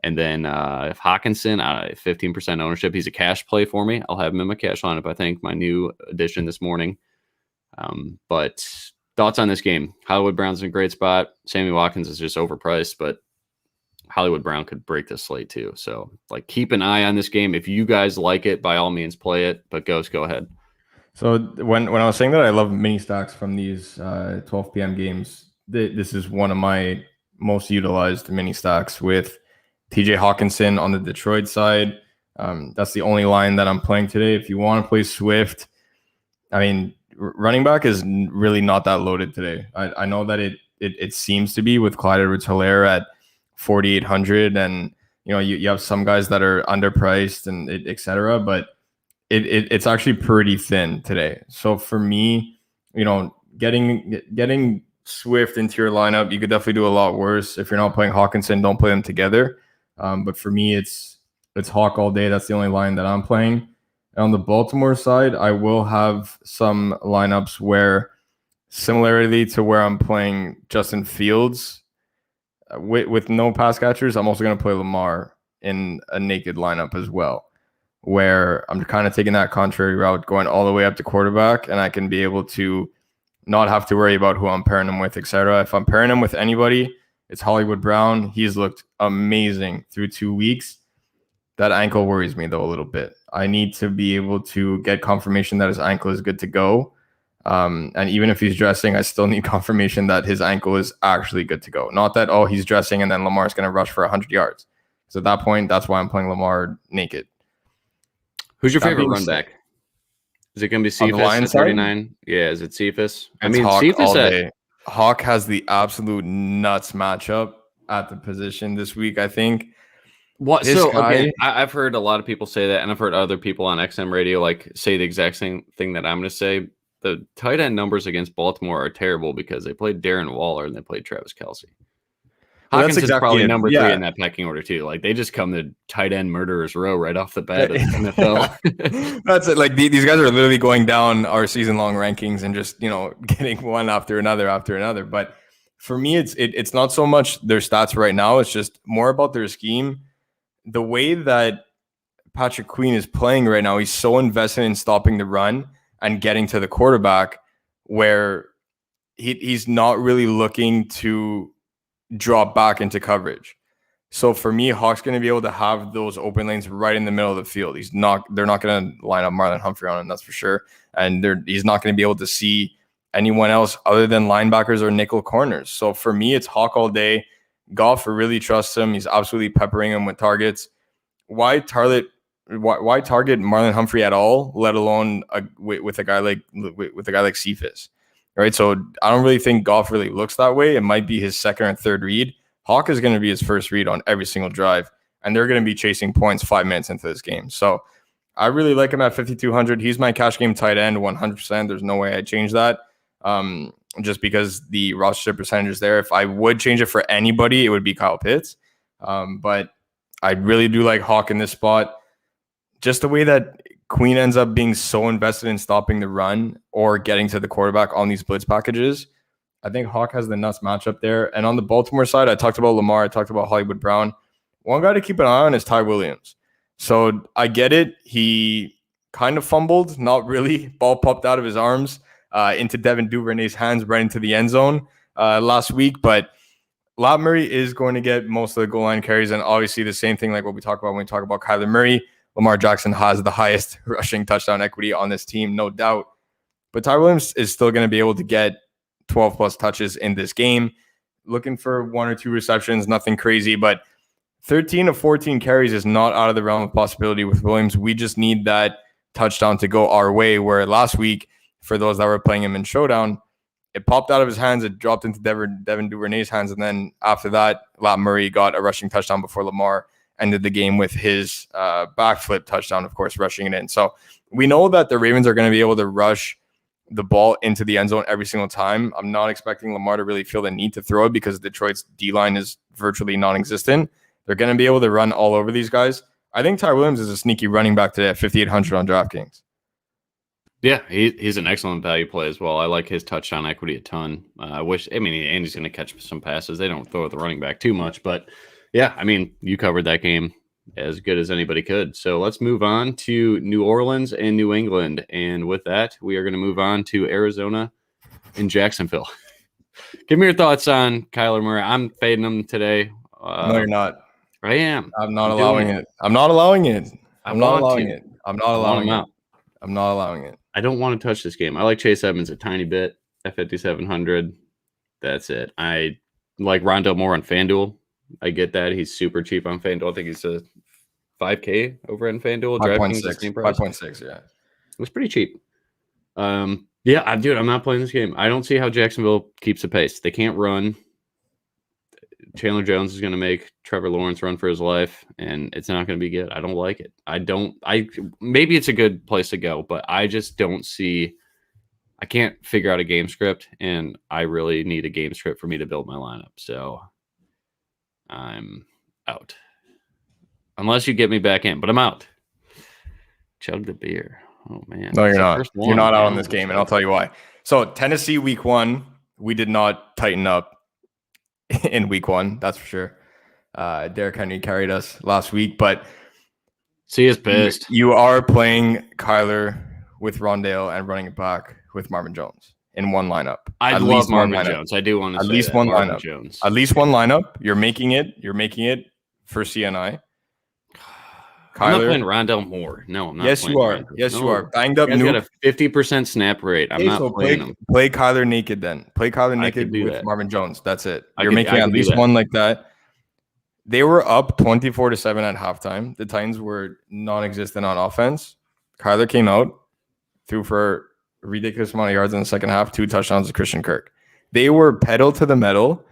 And then if Hawkinson, 15% ownership, he's a cash play for me. I'll have him in my cash lineup, I think, my new addition this morning. But thoughts on this game? Hollywood Brown's in a great spot. Sammy Watkins is just overpriced, but Hollywood Brown could break this slate too. So, like, keep an eye on this game. If you guys like it, by all means, play it. But Ghost, go ahead. So when I was saying that I love mini stacks from these 12 p.m. games, this is one of my most utilized mini stacks with TJ Hawkinson on the Detroit side. That's the only line that I'm playing today. If you want to play Swift, I mean, running back is really not that loaded today. I know that it seems to be with Clyde Edwards-Helaire at 4,800, and you have some guys that are underpriced and et cetera, but it's actually pretty thin today. So for me, getting Swift into your lineup, you could definitely do a lot worse. If you're not playing Hawkinson, don't play them together. But for me, it's Hawk all day. That's the only line that I'm playing. And on the Baltimore side, I will have some lineups where, similarly to where I'm playing Justin Fields, with no pass catchers, I'm also going to play Lamar in a naked lineup as well, where I'm kind of taking that contrary route, going all the way up to quarterback, and I can be able to not have to worry about who I'm pairing him with, etc. If I'm pairing him with anybody, it's Hollywood Brown. He's looked amazing through 2 weeks. That ankle worries me, though, a little bit. I need to be able to get confirmation that his ankle is good to go. And even if he's dressing, I still need confirmation that his ankle is actually good to go. Not that, he's dressing and then Lamar's going to rush for 100 yards. So at that point, that's why I'm playing Lamar naked. Who's your favorite run back? Is it going to be Cephas at 39? Yeah, is it Cephas? Cephas Hawk has the absolute nuts matchup at the position this week, I think. Again, I've heard a lot of people say that, and I've heard other people on XM radio say the exact same thing that I'm going to say. The tight end numbers against Baltimore are terrible because they played Darren Waller and they played Travis Kelce. Hawkins is probably number 3 in that pecking order too. Like, they just come to tight end murderers row right off the bat of the NFL. That's it. Like, these guys are literally going down our season long rankings and just getting one after another. But for me, it's not so much their stats right now. It's just more about their scheme. The way that Patrick Queen is playing right now, he's so invested in stopping the run and getting to the quarterback, where he's not really looking to drop back into coverage. So for me, Hawk's going to be able to have those open lanes right in the middle of the field. They're not going to line up Marlon Humphrey on him, that's for sure. And he's not going to be able to see anyone else other than linebackers or nickel corners. So for me, it's Hawk all day. Goff really trusts him. He's absolutely peppering him with targets. Why target Marlon Humphrey at all, let alone with a guy like Cephas? Right. So I don't really think Goff really looks that way. It might be his second or third read. Hawk is going to be his first read on every single drive, and they're going to be chasing points 5 minutes into this game. So I really like him at 5,200. He's my cash game tight end 100%. There's no way I'd change that. Just because the roster percentage is there. If I would change it for anybody, it would be Kyle Pitts. But I really do like Hawk in this spot. Just the way that Queen ends up being so invested in stopping the run or getting to the quarterback on these blitz packages, I think Hawk has the nuts matchup there. And on the Baltimore side, I talked about Lamar. I talked about Hollywood Brown. One guy to keep an eye on is Ty Williams. So I get it. He kind of fumbled, not really. Ball popped out of his arms into Devin Duvernay's hands right into the end zone last week. But Lat Murray is going to get most of the goal line carries. And obviously the same thing like what we talk about when we talk about Kyler Murray. Lamar Jackson has the highest rushing touchdown equity on this team, no doubt. But Ty Williams is still going to be able to get 12 plus touches in this game. Looking for 1 or 2 receptions, nothing crazy, but 13 of 14 carries is not out of the realm of possibility with Williams. We just need that touchdown to go our way, where last week, for those that were playing him in Showdown, it popped out of his hands, it dropped into Devin Duvernay's hands, and then after that, Lat Murray got a rushing touchdown before Lamar ended the game with his backflip touchdown, of course, rushing it in. So we know that the Ravens are going to be able to rush the ball into the end zone every single time. I'm not expecting Lamar to really feel the need to throw it because Detroit's D-line is virtually non-existent. They're going to be able to run all over these guys. I think Ty Williams is a sneaky running back today at 5,800 on DraftKings. Yeah, he's an excellent value play as well. I like his touchdown equity a ton. Andy's going to catch some passes. They don't throw at the running back too much, but yeah, you covered that game as good as anybody could. So let's move on to New Orleans and New England. And with that, we are going to move on to Arizona and Jacksonville. Give me your thoughts on Kyler Murray. I'm fading him today. No, you're not. I am. I'm not allowing it. I'm not allowing it. I'm not allowing it. I'm not allowing it. I'm not allowing it. I don't want to touch this game. I like Chase Edmonds a tiny bit at 5,700. That's it. I like Rondell Moore on FanDuel. I get that. He's super cheap on FanDuel. I think he's a 5K over in FanDuel. 5.6, yeah. It was pretty cheap. Dude, I'm not playing this game. I don't see how Jacksonville keeps the pace. They can't run. Chandler Jones is going to make Trevor Lawrence run for his life, and it's not going to be good. I don't like it. Maybe it's a good place to go, but I just don't see I can't figure out a game script, and I really need a game script for me to build my lineup. So I'm out. Unless you get me back in, but I'm out. Chug the beer. Oh, man. No, you're It's the not. first You're one, not out man. on this game, and I'll tell you why. So Tennessee week 1, we did not tighten up in week 1. That's for sure. Derrick Henry carried us last week, but C is pissed. You are playing Kyler with Rondale and running it back with Marvin Jones in one lineup. I love Marvin Jones. I do want to at say least that. one Marvin lineup. Jones. At least one lineup. You're making it for CNI. I'm not playing Rondale Moore. No, I'm not. Yes, you are. Yes, you are. Banged up. He's got a 50% snap rate. I'm not playing him. Play Kyler naked then. Play Kyler naked with Marvin Jones. That's it. You're making at least one like that. They were up 24-7 at halftime. The Titans were non-existent on offense. Kyler came out, threw for a ridiculous amount of yards in the second half, 2 touchdowns to Christian Kirk. They were pedal to the metal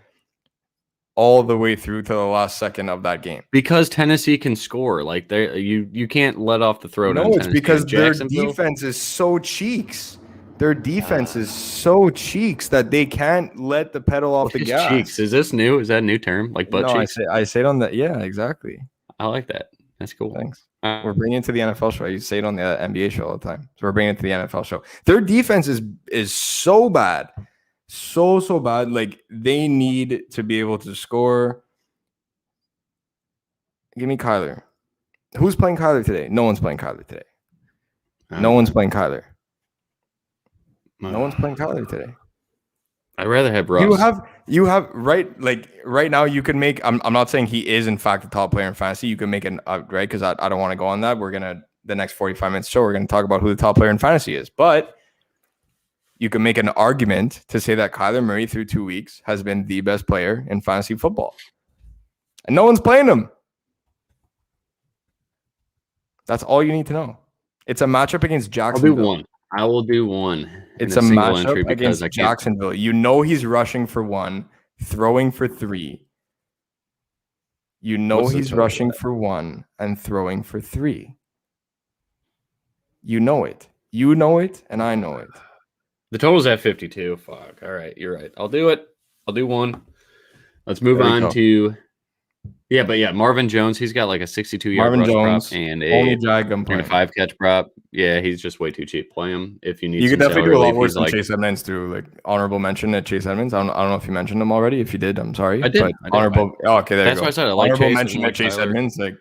all the way through to the last second of that game. Because Tennessee can score. Like you can't let off the throat. No, it's because their defense is so cheeks. Their defense is so cheeks that they can't let the pedal off the gas. Cheeks? Is this new? Is that a new term? Like butt cheeks? I say it on that. Yeah, exactly. I like that. That's cool. Thanks. We're bringing it to the NFL show. You say it on the NBA show all the time. So we're bringing it to the NFL show. Their defense is so bad. So bad. Like they need to be able to score. Give me Kyler. Who's playing Kyler today? No one's playing Kyler today. No one's playing Kyler. No one's playing Kyler today. I'd rather have Russ. You have right now you can make. I'm not saying he is in fact the top player in fantasy. You can make an right because I don't want to go on that. We're gonna the next 45 minutes show. We're gonna talk about who the top player in fantasy is, but you can make an argument to say that Kyler Murray through 2 weeks has been the best player in fantasy football, and no one's playing him. That's all you need to know. It's a matchup against Jacksonville. I will do one. It's a matchup against Jacksonville. You know he's rushing for 1, throwing for 3. You know he's rushing for 1 and throwing for 3. You know it. You know it, and I know it. The total's at 52. Fuck. All right, you're right. I'll do it. I'll do one. Let's move on to... Yeah, Marvin Jones, he's got like a 62-yard rush prop and a 5-catch prop. Yeah, he's just way too cheap. Play him if you need. You could definitely do a lot worse than Chase Edmonds through like honorable mention at Chase Edmonds. I don't know if you mentioned him already. If you did, I'm sorry. I did. Honorable. Oh, okay, there you go. That's why I said I like honorable Chase mention at Chase Edmonds. Like,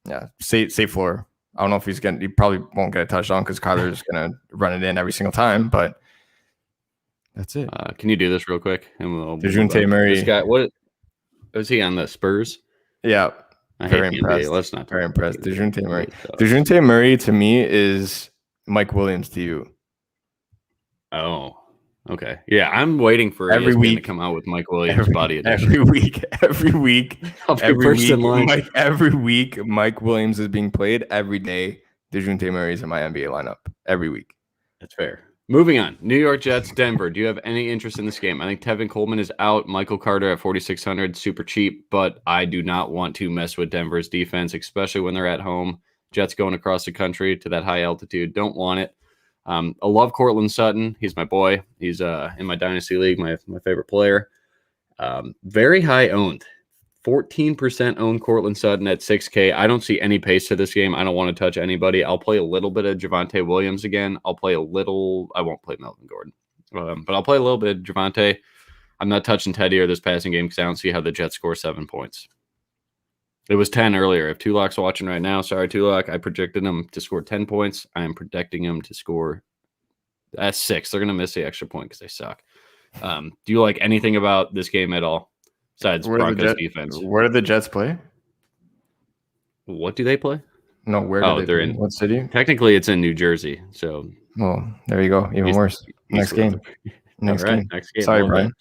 yeah, safe floor. I don't know if he probably won't get a touchdown because Kyler's gonna run it in every single time. But that's it. Can you do this real quick? And we'll DeJounte Murray. This guy, what was he on the Spurs? Yeah, very impressed. Let's not very impressed. DeJounte Murray. DeJounte Murray to me is Mike Williams to you. Oh, okay. Yeah, I'm waiting for every week to come out with Mike Williams body edition. Every week, every week, Mike Williams is being played every day. DeJounte Murray is in my NBA lineup every week. That's fair. Moving on. New York Jets, Denver. Do you have any interest in this game? I think Tevin Coleman is out. Michael Carter at 4,600, super cheap, but I do not want to mess with Denver's defense, especially when they're at home. Jets going across the country to that high altitude. Don't want it. I love Cortland Sutton. He's my boy. He's in my Dynasty League, my favorite player. Very high owned. 14% owned Cortland Sutton at 6K. I don't see any pace to this game. I don't want to touch anybody. I'll play a little bit of Javonte Williams again. I won't play Melvin Gordon. But I'll play a little bit of Javonte. I'm not touching Teddy or this passing game because I don't see how the Jets score 7 points. It was 10 earlier. If Tulok's watching right now, sorry, Tulok. I projected him to score 10 points. I am predicting him to score 6. They're going to miss the extra point because they suck. Do you like anything about this game at all? Besides Broncos defense. Where do the Jets play? What do they play? No, where do they're in what city? Technically, it's in New Jersey. So, there you go. Even worse. Next game. Next game. Sorry, Brian.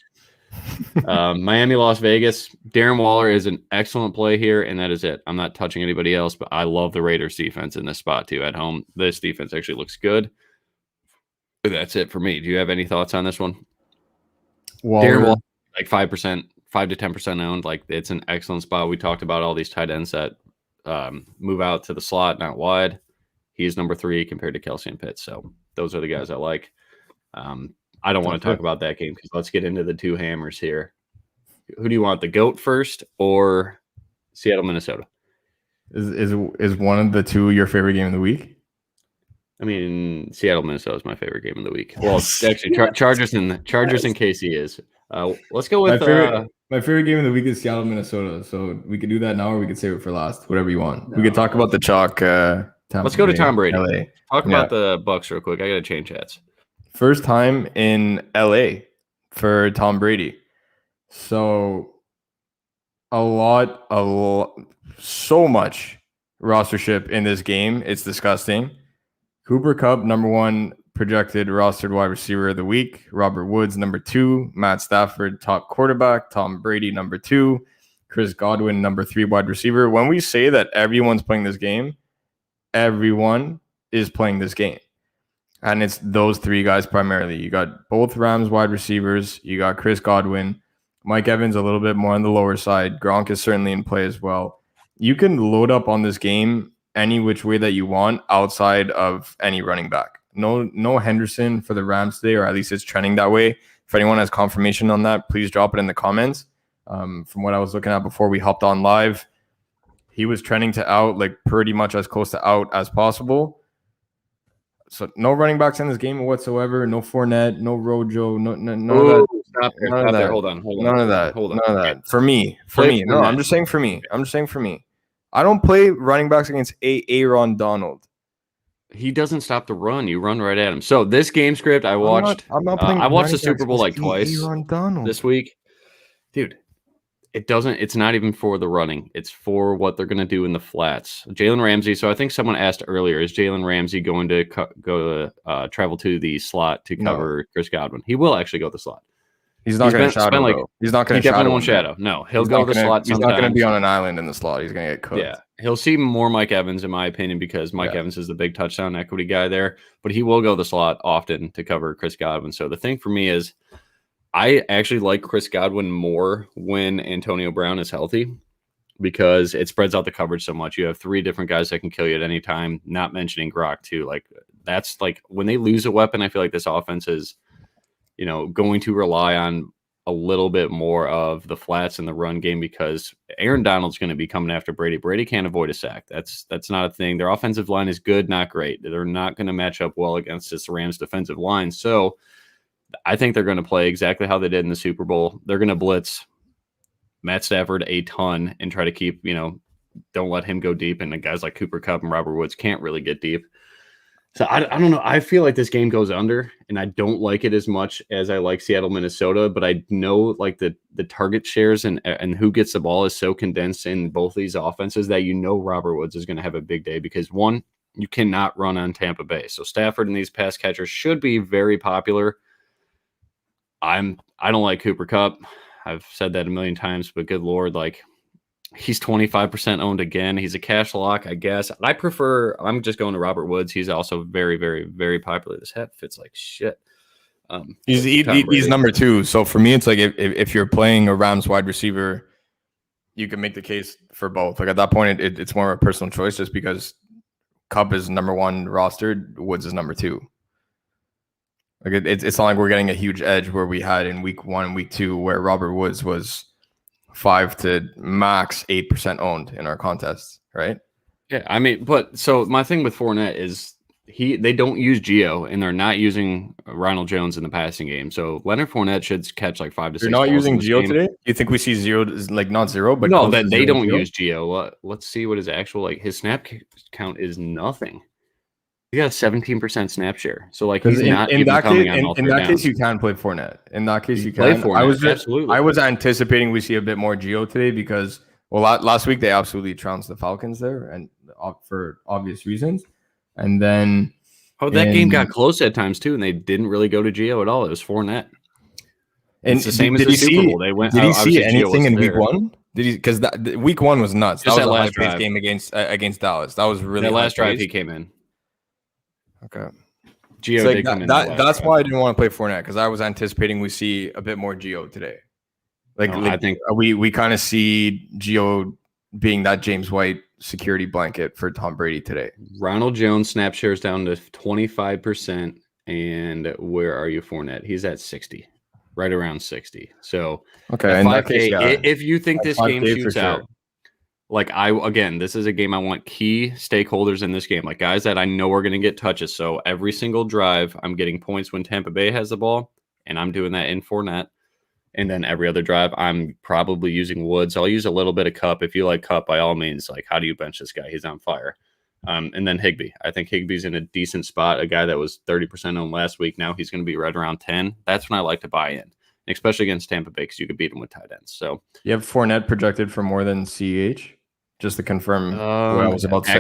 Miami, Las Vegas. Darren Waller is an excellent play here, and that is it. I'm not touching anybody else, but I love the Raiders defense in this spot too at home. This defense actually looks good. That's it for me. Do you have any thoughts on this one? Darren Waller, like 5%. 5 to 10% owned. Like it's an excellent spot. We talked about all these tight ends that move out to the slot, not wide. He's number 3 compared to Kelsey and Pitts. So those are the guys I like. I don't want to talk about that game because let's get into the two hammers here. Who do you want, the GOAT first or Seattle, Minnesota? Is one of the two your favorite game of the week? I mean, Seattle, Minnesota is my favorite game of the week. Well, actually, Chargers and KC is. Let's go with my favorite game of the week is Seattle, Minnesota. So we could do that now, or we could save it for last. Whatever you want. We could talk about the chalk. Let's go to Tom Brady. LA. Talk about the Bucs real quick. I got to change hats. First time in LA for Tom Brady. So so much rostership in this game. It's disgusting. Cooper Kupp, number 1 projected rostered wide receiver of the week. Robert Woods, number 2. Matt Stafford, top quarterback. Tom Brady, number 2. Chris Godwin, number 3 wide receiver. When we say that everyone's playing this game, everyone is playing this game. And it's those 3 guys primarily. You got both Rams wide receivers. You got Chris Godwin. Mike Evans a little bit more on the lower side. Gronk is certainly in play as well. You can load up on this game any which way that you want outside of any running back. No Henderson for the Rams today, or at least it's trending that way. If anyone has confirmation on that, please drop it in the comments. From what I was looking at before we hopped on live, he was trending to out, like pretty much as close to out as possible. So no running backs in this game whatsoever. No Fournette, no Rojo, none of that. Stop there. Hold on. None of that. For me. No, I'm just saying for me. I don't play running backs against Aaron Donald. He doesn't stop the run. You run right at him. So this game script I watched. I'm not playing. I watched the Super Bowl like twice Aaron Donald this week, dude. It's not even for the running. It's for what they're going to do in the flats. Jalen Ramsey. So I think someone asked earlier, is Jalen Ramsey going to travel to the slot to cover Chris Godwin? He will actually go to the slot. He's not going to shadow. He's not going to shadow. He definitely won't shadow. No, he'll go to the slot. He's not going to be on an island in the slot. He's going to get cooked. Yeah, he'll see more Mike Evans, in my opinion, because Mike Evans is the big touchdown equity guy there. But he will go to the slot often to cover Chris Godwin. So the thing for me is, I actually like Chris Godwin more when Antonio Brown is healthy because it spreads out the coverage so much. You have 3 different guys that can kill you at any time, not mentioning Gronk too. Like that's like when they lose a weapon, I feel like this offense is, going to rely on a little bit more of the flats in the run game because Aaron Donald's going to be coming after Brady. Brady can't avoid a sack. That's not a thing. Their offensive line is good, not great. They're not going to match up well against this Rams defensive line. So I think they're going to play exactly how they did in the Super Bowl. They're going to blitz Matt Stafford a ton and try to keep, don't let him go deep. And the guys like Cooper Kupp and Robert Woods can't really get deep. So I don't know. I feel like this game goes under, and I don't like it as much as I like Seattle, Minnesota. But I know like the target shares and who gets the ball is so condensed in both these offenses that Robert Woods is going to have a big day because one, you cannot run on Tampa Bay. So Stafford and these pass catchers should be very popular. I don't like Cooper Kupp. I've said that a million times, but good Lord, like he's 25% owned again. He's a cash lock, I guess. I'm just going to Robert Woods. He's also very, very, very popular. This hat fits like shit. He's number 2. So for me, it's like if you're playing a Rams wide receiver, you can make the case for both. Like at that point, it's more of a personal choice just because Kupp is number 1 rostered, Woods is number 2. Like it's not like we're getting a huge edge where we had in week 1 and week 2 where Robert Woods was 5 to max 8% owned in our contests, right? Yeah, I mean, but so my thing with Fournette is they don't use Geo and they're not using Ronald Jones in the passing game. So Leonard Fournette should catch like 5 to 6. You're not using Geo today? You think we see 0, like not 0, but no, that they don't use Geo. Let's see what his actual his snap count is. Nothing. He got a 17% snap share. So like he's not in that case you can play Fournette. In that case you can play Fournette. Absolutely. I was anticipating we see a bit more Geo today because last week they absolutely trounced the Falcons there and for obvious reasons. And then that game got close at times too, and they didn't really go to Geo at all. It was Fournette. And it's the same as the Super Bowl. They went. Did he see anything in week 1? Did he? Because week 1 was nuts. That was a high-paced game against Dallas. That was really that last drive he came in. Okay. Geo did come in. That's why I didn't want to play Fournette because I was anticipating we see a bit more Geo today. I think we kind of see Geo being that James White security blanket for Tom Brady today. Ronald Jones snap shares down to 25%. And where are you, Fournette? He's at 60, right around 60. So Okay, at in that 5K, case, yeah, if you think at this game 5K for shoots sure. out, like again, this is a game I want key stakeholders in this game, like guys that I know are going to get touches. So every single drive, I'm getting points when Tampa Bay has the ball, and I'm doing that in Fournette. And then every other drive, I'm probably using Woods. I'll use a little bit of Cup. If you like Cup, by all means, like, how do you bench this guy? He's on fire. And then Higbee. I think Higbee's in a decent spot. A guy that was 30% owned last week. Now he's going to be right around 10. That's when I like to buy in, especially against Tampa Bay, because you could beat him with tight ends. So you have Fournette projected for more than CH, just to confirm what I was about to say.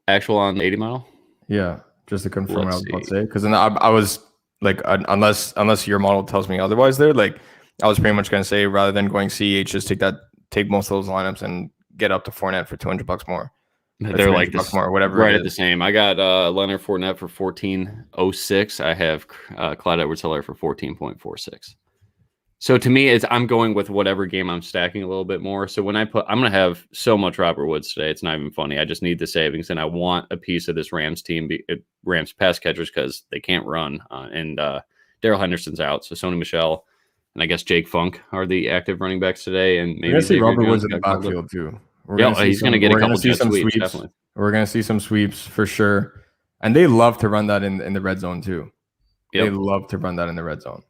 Actual on 80 mile. Yeah, just to confirm what I was about to say. Because then I was like, unless your model tells me otherwise, there, like, I was pretty much going to say, rather than going CH, just take most of those lineups and get up to Fournette for $200 more. They're like this, more, whatever, right at the same. I got Leonard Fournette for 14.06. I have Clyde Edwards-Helaire for 14.46. So to me, I'm going with whatever game I'm stacking a little bit more. So when I'm going to have so much Robert Woods today, it's not even funny. I just need the savings, and I want a piece of this Rams team, Rams pass catchers, because they can't run. And Darrell Henderson's out, so Sony Michel and I guess Jake Funk are the active running backs today. And maybe see Robert Woods in the backfield too. He's going to get a couple jet sweeps. Definitely. We're going to see some sweeps for sure. And they love to run that in the red zone too. Yep. They love to run that in the red zone.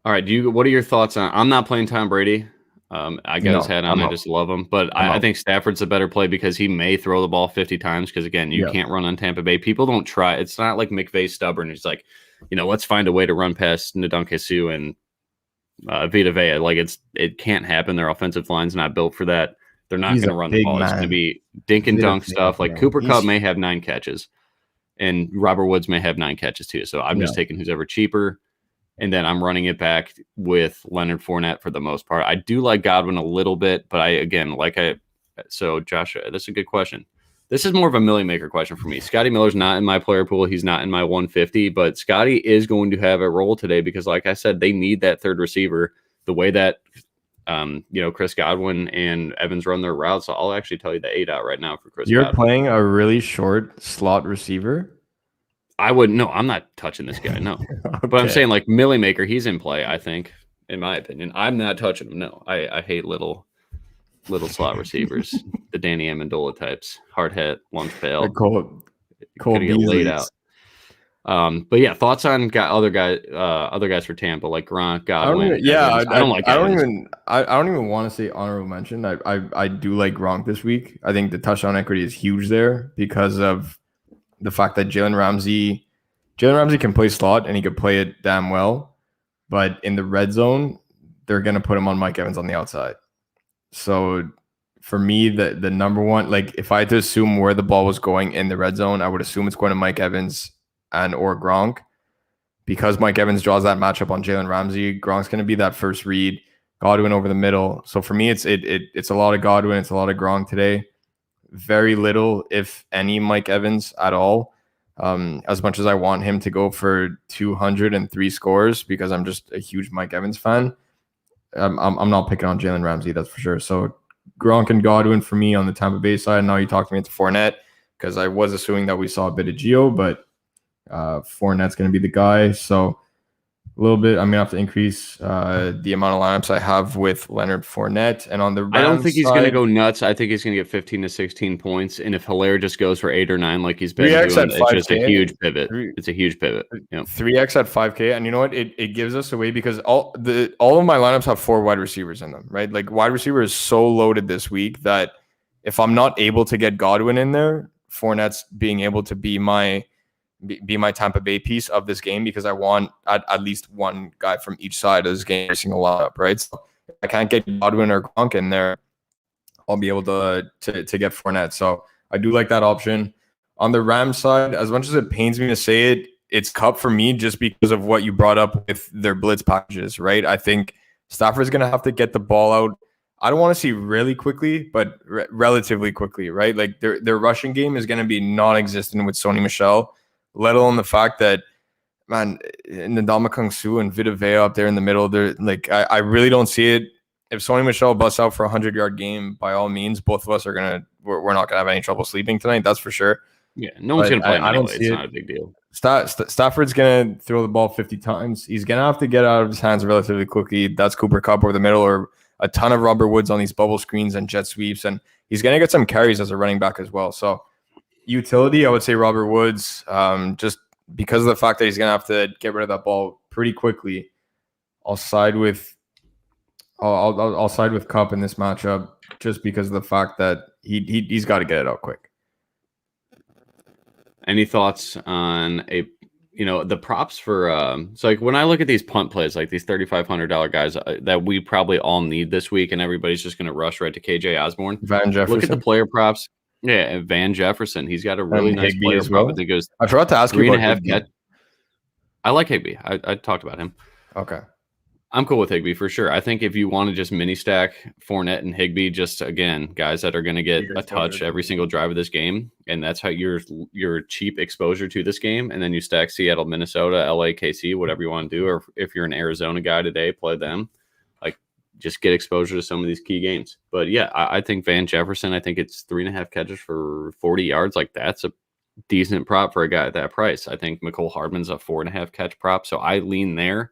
All right. What are your thoughts on? I'm not playing Tom Brady. I got his hat on. I just love him. But I think Stafford's a better play because he may throw the ball 50 times. Because again, you can't run on Tampa Bay. People don't try. It's not like McVay's stubborn. He's like, let's find a way to run past Ndamukong Suh and Vita Vea. Like it can't happen. Their offensive line's not built for that. They're not going to run the ball. It's going to be dink and dunk stuff. Like Cooper Kupp may have 9 catches, and Robert Woods may have 9 catches too. So I'm just taking who's ever cheaper, and then I'm running it back with Leonard Fournette for the most part. I do like Godwin a little bit, but so Josh, this is a good question. This is more of a Millie Maker question for me. Scotty Miller's not in my player pool. He's not in my 150, but Scotty is going to have a role today because, like I said, they need that third receiver the way that Chris Godwin and Evans run their routes. So I'll actually tell you the 8 out right now for Chris Godwin. You're playing a really short slot receiver? I'm not touching this guy, no. Okay. But I'm saying, like, Millie Maker, he's in play, I think, in my opinion. I'm not touching him, no. I hate little slot receivers, the Danny Amendola types, hard hit, lunch pail. Cole get laid out. But yeah, thoughts on other guys for Tampa, like Gronk, Godwin. I don't even want to say honorable mention. I do like Gronk this week. I think the touchdown equity is huge there because of the fact that Jalen Ramsey can play slot and he could play it damn well, but in the red zone, they're gonna put him on Mike Evans on the outside. So for me, the number one, like if I had to assume where the ball was going in the red zone, I would assume it's going to Mike Evans and or Gronk, because Mike Evans draws that matchup on Jalen Ramsey. Gronk's going to be that first read, Godwin over the middle. So for me, it's a lot of Godwin, it's a lot of Gronk today. Very little, if any, Mike Evans at all. As much as I want him to go for 203 scores because I'm just a huge Mike Evans fan, I'm not picking on Jalen Ramsey, that's for sure. So Gronk and Godwin for me on the Tampa Bay side. Now you talked me into Fournette because I was assuming that we saw a bit of Gio, but Fournette's going to be the guy. So a little bit, I'm going to have to increase the amount of lineups I have with Leonard Fournette. And on the Rams I don't think he's side, going to go nuts. I think he's going to get 15 to 16 points. And if Helaire just goes for 8 or 9 like he's been doing, it's just a huge pivot. It's a huge pivot. 3x at 5K. And you know what? It gives us away because all of my lineups have 4 wide receivers in them, right? Like wide receiver is so loaded this week that if I'm not able to get Godwin in there, Fournette's being able to be my Tampa Bay piece of this game because I want at least one guy from each side of this game racing a lineup, right? So if I can't get Godwin or Gronk in there, I'll be able to get Fournette. So I do like that option. On the Rams side, as much as it pains me to say it, it's Cup for me just because of what you brought up with their blitz packages, right? I think Stafford's going to have to get the ball out. I don't want to see really quickly, but relatively quickly, right? Like their rushing game is going to be non-existent with Sony Michel, let alone the fact that, man, Ndamukong Suh and Vita Vea up there in the middle, they're like, I really don't see it. If Sony Michel busts out for a 100-yard game, by all means, both of us are we're not gonna have any trouble sleeping tonight. That's for sure. Yeah, no one's gonna play him anyway. It's not a big deal. Stafford's going to throw the ball 50 times. He's going to have to get out of his hands relatively quickly. That's Cooper Kupp over the middle, or a ton of Robert Woods on these bubble screens and jet sweeps. And he's going to get some carries as a running back as well. So utility, I would say Robert Woods, just because of the fact that he's going to have to get rid of that ball pretty quickly. I'll side with Kupp in this matchup just because of the fact that he's got to get it out quick. Any thoughts on the props for so like when I look at these punt plays, like these $3,500 guys that we probably all need this week, and everybody's just going to rush right to KJ Osborne. Van Jefferson. Look at the player props. Yeah, and Van Jefferson. He's got a really nice Higbee player as well. prop. I think it goes I forgot to ask you about Higbee. I like Higbee. I talked about him. Okay. I'm cool with Higbee for sure. I think if you want to just mini stack Fournette and Higbee, just again, guys that are going to get a touch every single drive of this game, and that's how your cheap exposure to this game, and then you stack Seattle, Minnesota, LA, KC, whatever you want to do, or if you're an Arizona guy today, play them. Like, just get exposure to some of these key games. But yeah, I think Van Jefferson, I think it's 3.5 catches for 40 yards. Like, that's a decent prop for a guy at that price. I think McCole Hardman's a 4.5 catch prop, so I lean there.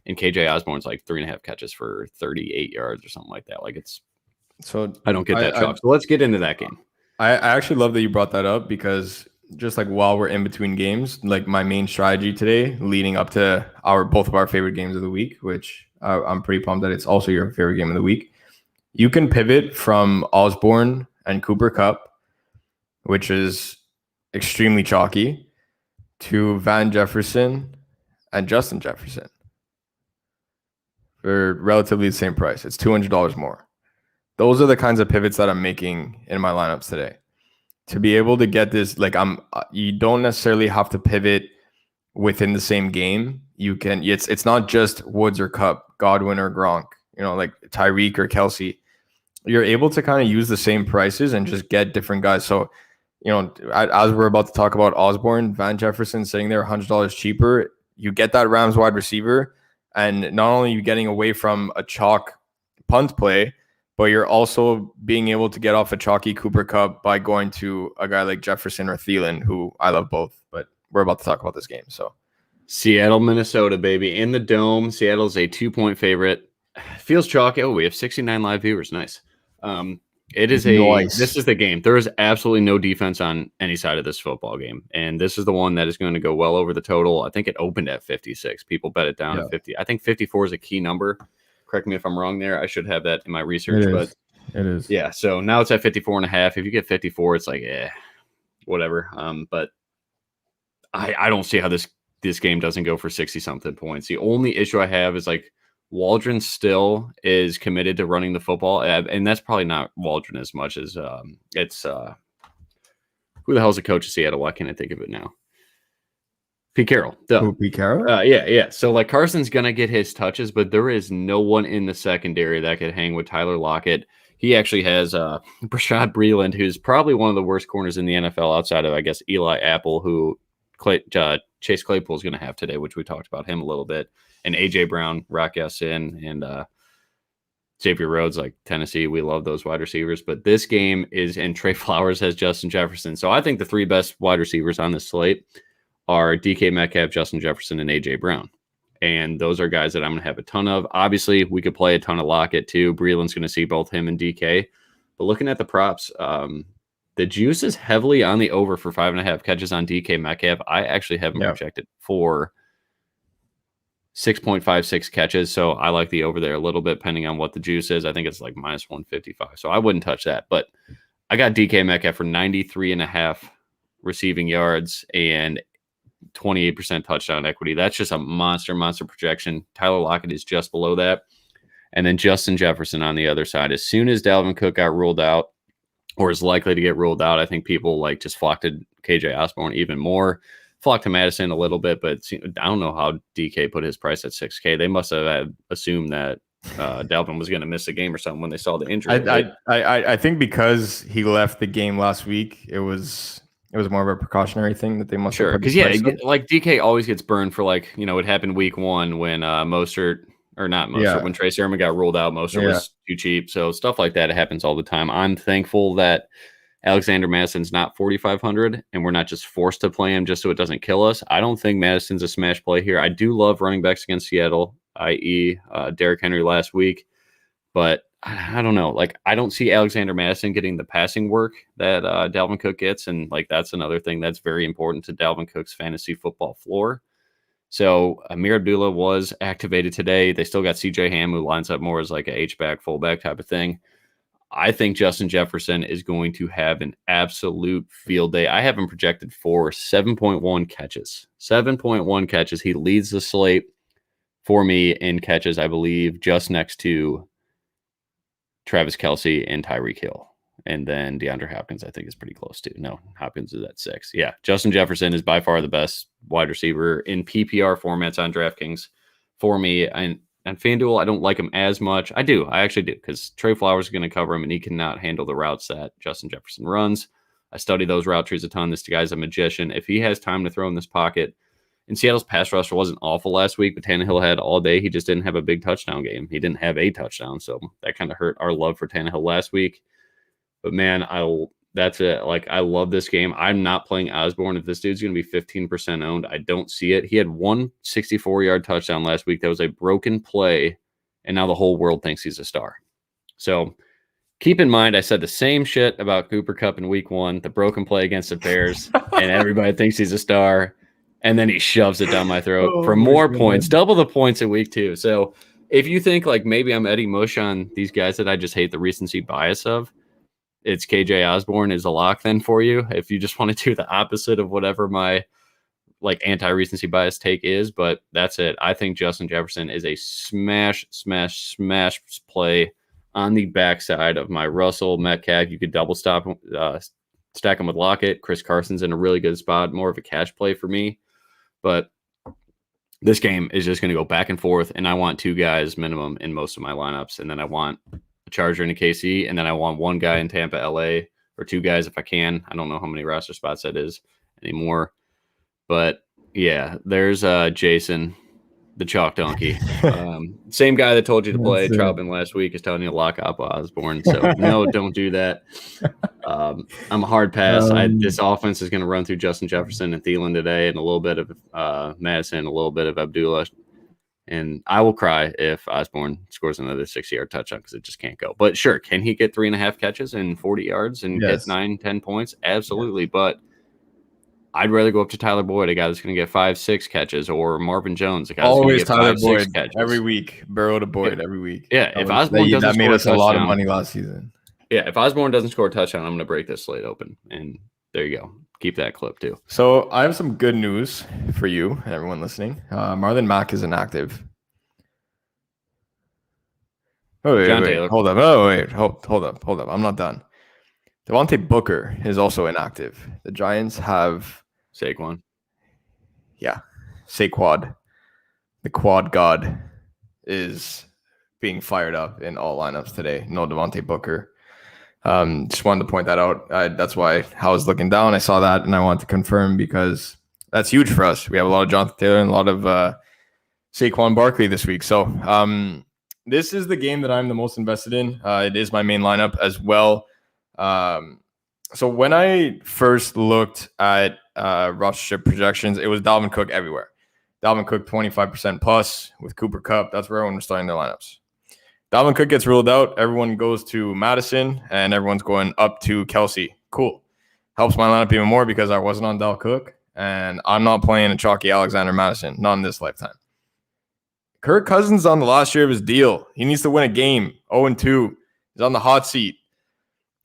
And KJ Osborne's like 3.5 catches for 38 yards or something like that. Like, it's so I don't get that chalk. So let's get into that game. I actually love that you brought that up, because just like while we're in between games, like my main strategy today leading up to both of our favorite games of the week, which I'm pretty pumped that it's also your favorite game of the week. You can pivot from Osborne and Cooper Kupp, which is extremely chalky, to Van Jefferson and Justin Jefferson. For relatively the same price. It's $200 more. Those are the kinds of pivots that I'm making in my lineups today. To be able to get this, like you don't necessarily have to pivot within the same game. You can, it's not just Woods or Kupp, Godwin or Gronk, like Tyreek or Kelsey. You're able to kind of use the same prices and just get different guys. So, as we're about to talk about Osborne, Van Jefferson sitting there $100 cheaper, you get that Rams wide receiver. And not only are you getting away from a chalk punt play, but you're also being able to get off a chalky Cooper Kupp by going to a guy like Jefferson or Thielen, who I love both. But we're about to talk about this game. So Seattle, Minnesota, baby. In the Dome. Seattle's a 2-point favorite. Feels chalky. Oh, we have 69 live viewers. Nice. It is This is the game. There is absolutely no defense on any side of this football game. And this is the one that is going to go well over the total. I think it opened at 56. People bet it down at 50. I think 54 is a key number. Correct me if I'm wrong there. I should have that in my research. It is. Yeah. So now it's at 54.5. If you get 54, it's like, whatever. But I don't see how this game doesn't go for 60-something points. The only issue I have is like, Waldron still is committed to running the football, and that's probably not Waldron as much as it's who the hell's the coach of Seattle? Why can't I think of it now? Pete Carroll. Pete Carroll? Yeah. So like Carson's gonna get his touches, but there is no one in the secondary that could hang with Tyler Lockett. He actually has Brashad Breeland, who's probably one of the worst corners in the NFL outside of, I guess, Eli Apple, who Chase Claypool is going to have today, which we talked about him a little bit. And A.J. Brown, Rock Ya-Sin, and Xavier Rhodes, like Tennessee. We love those wide receivers. But this game is, and Trey Flowers has Justin Jefferson. So I think the three best wide receivers on this slate are DK Metcalf, Justin Jefferson, and A.J. Brown. And those are guys that I'm going to have a ton of. Obviously, we could play a ton of Lockett too. Breeland's going to see both him and DK. But looking at the props, the juice is heavily on the over for 5.5 catches on DK Metcalf. I actually have him projected for 6.56 catches. So I like the over there a little bit, depending on what the juice is. I think it's like minus 155. So I wouldn't touch that. But I got DK Metcalf for 93.5 receiving yards and 28% touchdown equity. That's just a monster projection. Tyler Lockett is just below that. And then Justin Jefferson on the other side. As soon as Dalvin Cook got ruled out, or is likely to get ruled out, I think people like just flocked to KJ Osborne even more. Flocked to Madison a little bit, but I don't know how DK put his price at 6K. They must have assumed that Dalvin was going to miss a game or something when they saw the injury. I think because he left the game last week, it was more of a precautionary thing that they must have. Because like DK always gets burned for like, it happened week 1 when when Trey Sermon got ruled out. Mostert was too cheap. So stuff like that happens all the time. I'm thankful that Alexander Madison's not 4,500 and we're not just forced to play him just so it doesn't kill us, I don't think Madison's a smash play here. I do love running backs against Seattle, i.e. Derrick Henry last week, but I don't know. Like, I don't see Alexander Madison getting the passing work that Dalvin Cook gets, and like that's another thing that's very important to Dalvin Cook's fantasy football floor. So Amir Abdullah was activated today. They still got CJ Ham, who lines up more as like a H-back, fullback type of thing. I think Justin Jefferson is going to have an absolute field day. I have him projected for 7.1 catches. 7.1 catches. He leads the slate for me in catches, I believe, just next to Travis Kelce and Tyreek Hill. And then DeAndre Hopkins, I think, is pretty close too. No, Hopkins is at 6. Yeah, Justin Jefferson is by far the best wide receiver in PPR formats on DraftKings for me. And FanDuel, I don't like him as much. I actually do, because Trey Flowers is going to cover him, and he cannot handle the routes that Justin Jefferson runs. I study those route trees a ton. This guy's a magician. If he has time to throw in this pocket, and Seattle's pass rush wasn't awful last week, but Tannehill had all day. He just didn't have a big touchdown game. He didn't have a touchdown, so that kind of hurt our love for Tannehill last week. But man, that's it. Like, I love this game. I'm not playing Osborne. If this dude's going to be 15% owned, I don't see it. He had one 64-yard touchdown last week. That was a broken play, and now the whole world thinks he's a star. So keep in mind, I said the same shit about Cooper Kupp in week 1, the broken play against the Bears, and everybody thinks he's a star, and then he shoves it down my throat for more points, double the points in week 2. So if you think like maybe I'm Eddie Mush on these guys that I just hate the recency bias of, it's KJ Osborne is a lock then for you. If you just want to do the opposite of whatever my like anti-recency bias take is, but that's it. I think Justin Jefferson is a smash play on the backside of my Russell Metcalf. You could double stack him with Lockett. Chris Carson's in a really good spot, more of a cash play for me. But this game is just going to go back and forth, and I want 2 guys minimum in most of my lineups, and then I want a Charger and a KC, and then I want 1 guy in Tampa, LA, or 2 guys if I can. I don't know how many roster spots that is anymore. But yeah, there's Jason, the chalk donkey. Same guy that told you to play Troutman last week is telling you to lock up Osborne. So no, don't do that. I'm a hard pass. This offense is going to run through Justin Jefferson and Thielen today, and a little bit of Madison, a little bit of Abdullah. And I will cry if Osborne scores another 60-yard touchdown, because it just can't go. But sure, can he get 3.5 catches and 40 yards and get 9-10 points? Absolutely. Yes. But I'd rather go up to Tyler Boyd, a guy that's going to get 5-6 catches, or Marvin Jones, a guy that's going to get Tyler 5-6 Boyd catches every week. Burrow to Boyd every week. Yeah, if Osborne doesn't that made score us a lot of money last season. Yeah, if Osborne doesn't score a touchdown, I'm going to break this slate open. And there you go. Keep that clip too. So I have some good news for you and everyone listening. Marlon Mack is inactive. Hold up. Hold up. I'm not done. Devontae Booker is also inactive. The Giants have Saquon. Yeah, Saquad. The quad god is being fired up in all lineups today. No Devontae Booker. Just wanted to point that out. That's why I was looking down. I saw that, and I wanted to confirm, because that's huge for us. We have a lot of Jonathan Taylor and a lot of Saquon Barkley this week. So this is the game that I'm the most invested in. It is my main lineup as well. So when I first looked at roster projections, it was Dalvin Cook everywhere. Dalvin Cook 25% plus with Cooper Kupp. That's where everyone was starting their lineups. Dalvin Cook gets ruled out. Everyone goes to Madison, and everyone's going up to Kelce. Cool. Helps my lineup even more, because I wasn't on Dal Cook, and I'm not playing a chalky Alexander Madison. Not in this lifetime. Kirk Cousins on the last year of his deal. He needs to win a game. 0-2. He's on the hot seat.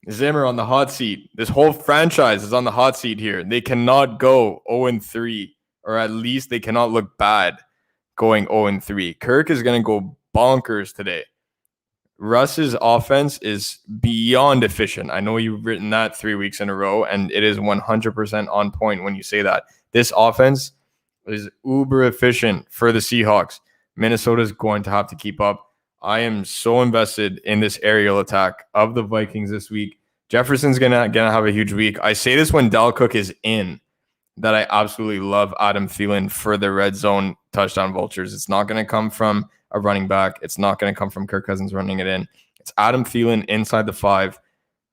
Zimmer on the hot seat. This whole franchise is on the hot seat here. They cannot go 0-3, or at least they cannot look bad going 0-3. Kirk is going to go bonkers today. Russ's offense is beyond efficient. I know you've written that 3 weeks in a row, and it is 100% on point when you say that. This offense is uber efficient for the Seahawks. Minnesota is going to have to keep up. I am so invested in this aerial attack of the Vikings this week. Jefferson's gonna have a huge week. I say this when Dal Cook is in, that I absolutely love Adam Thielen for the red zone touchdown vultures. It's not going to come from a running back. It's not going to come from Kirk Cousins running it in. It's Adam Thielen inside the 5,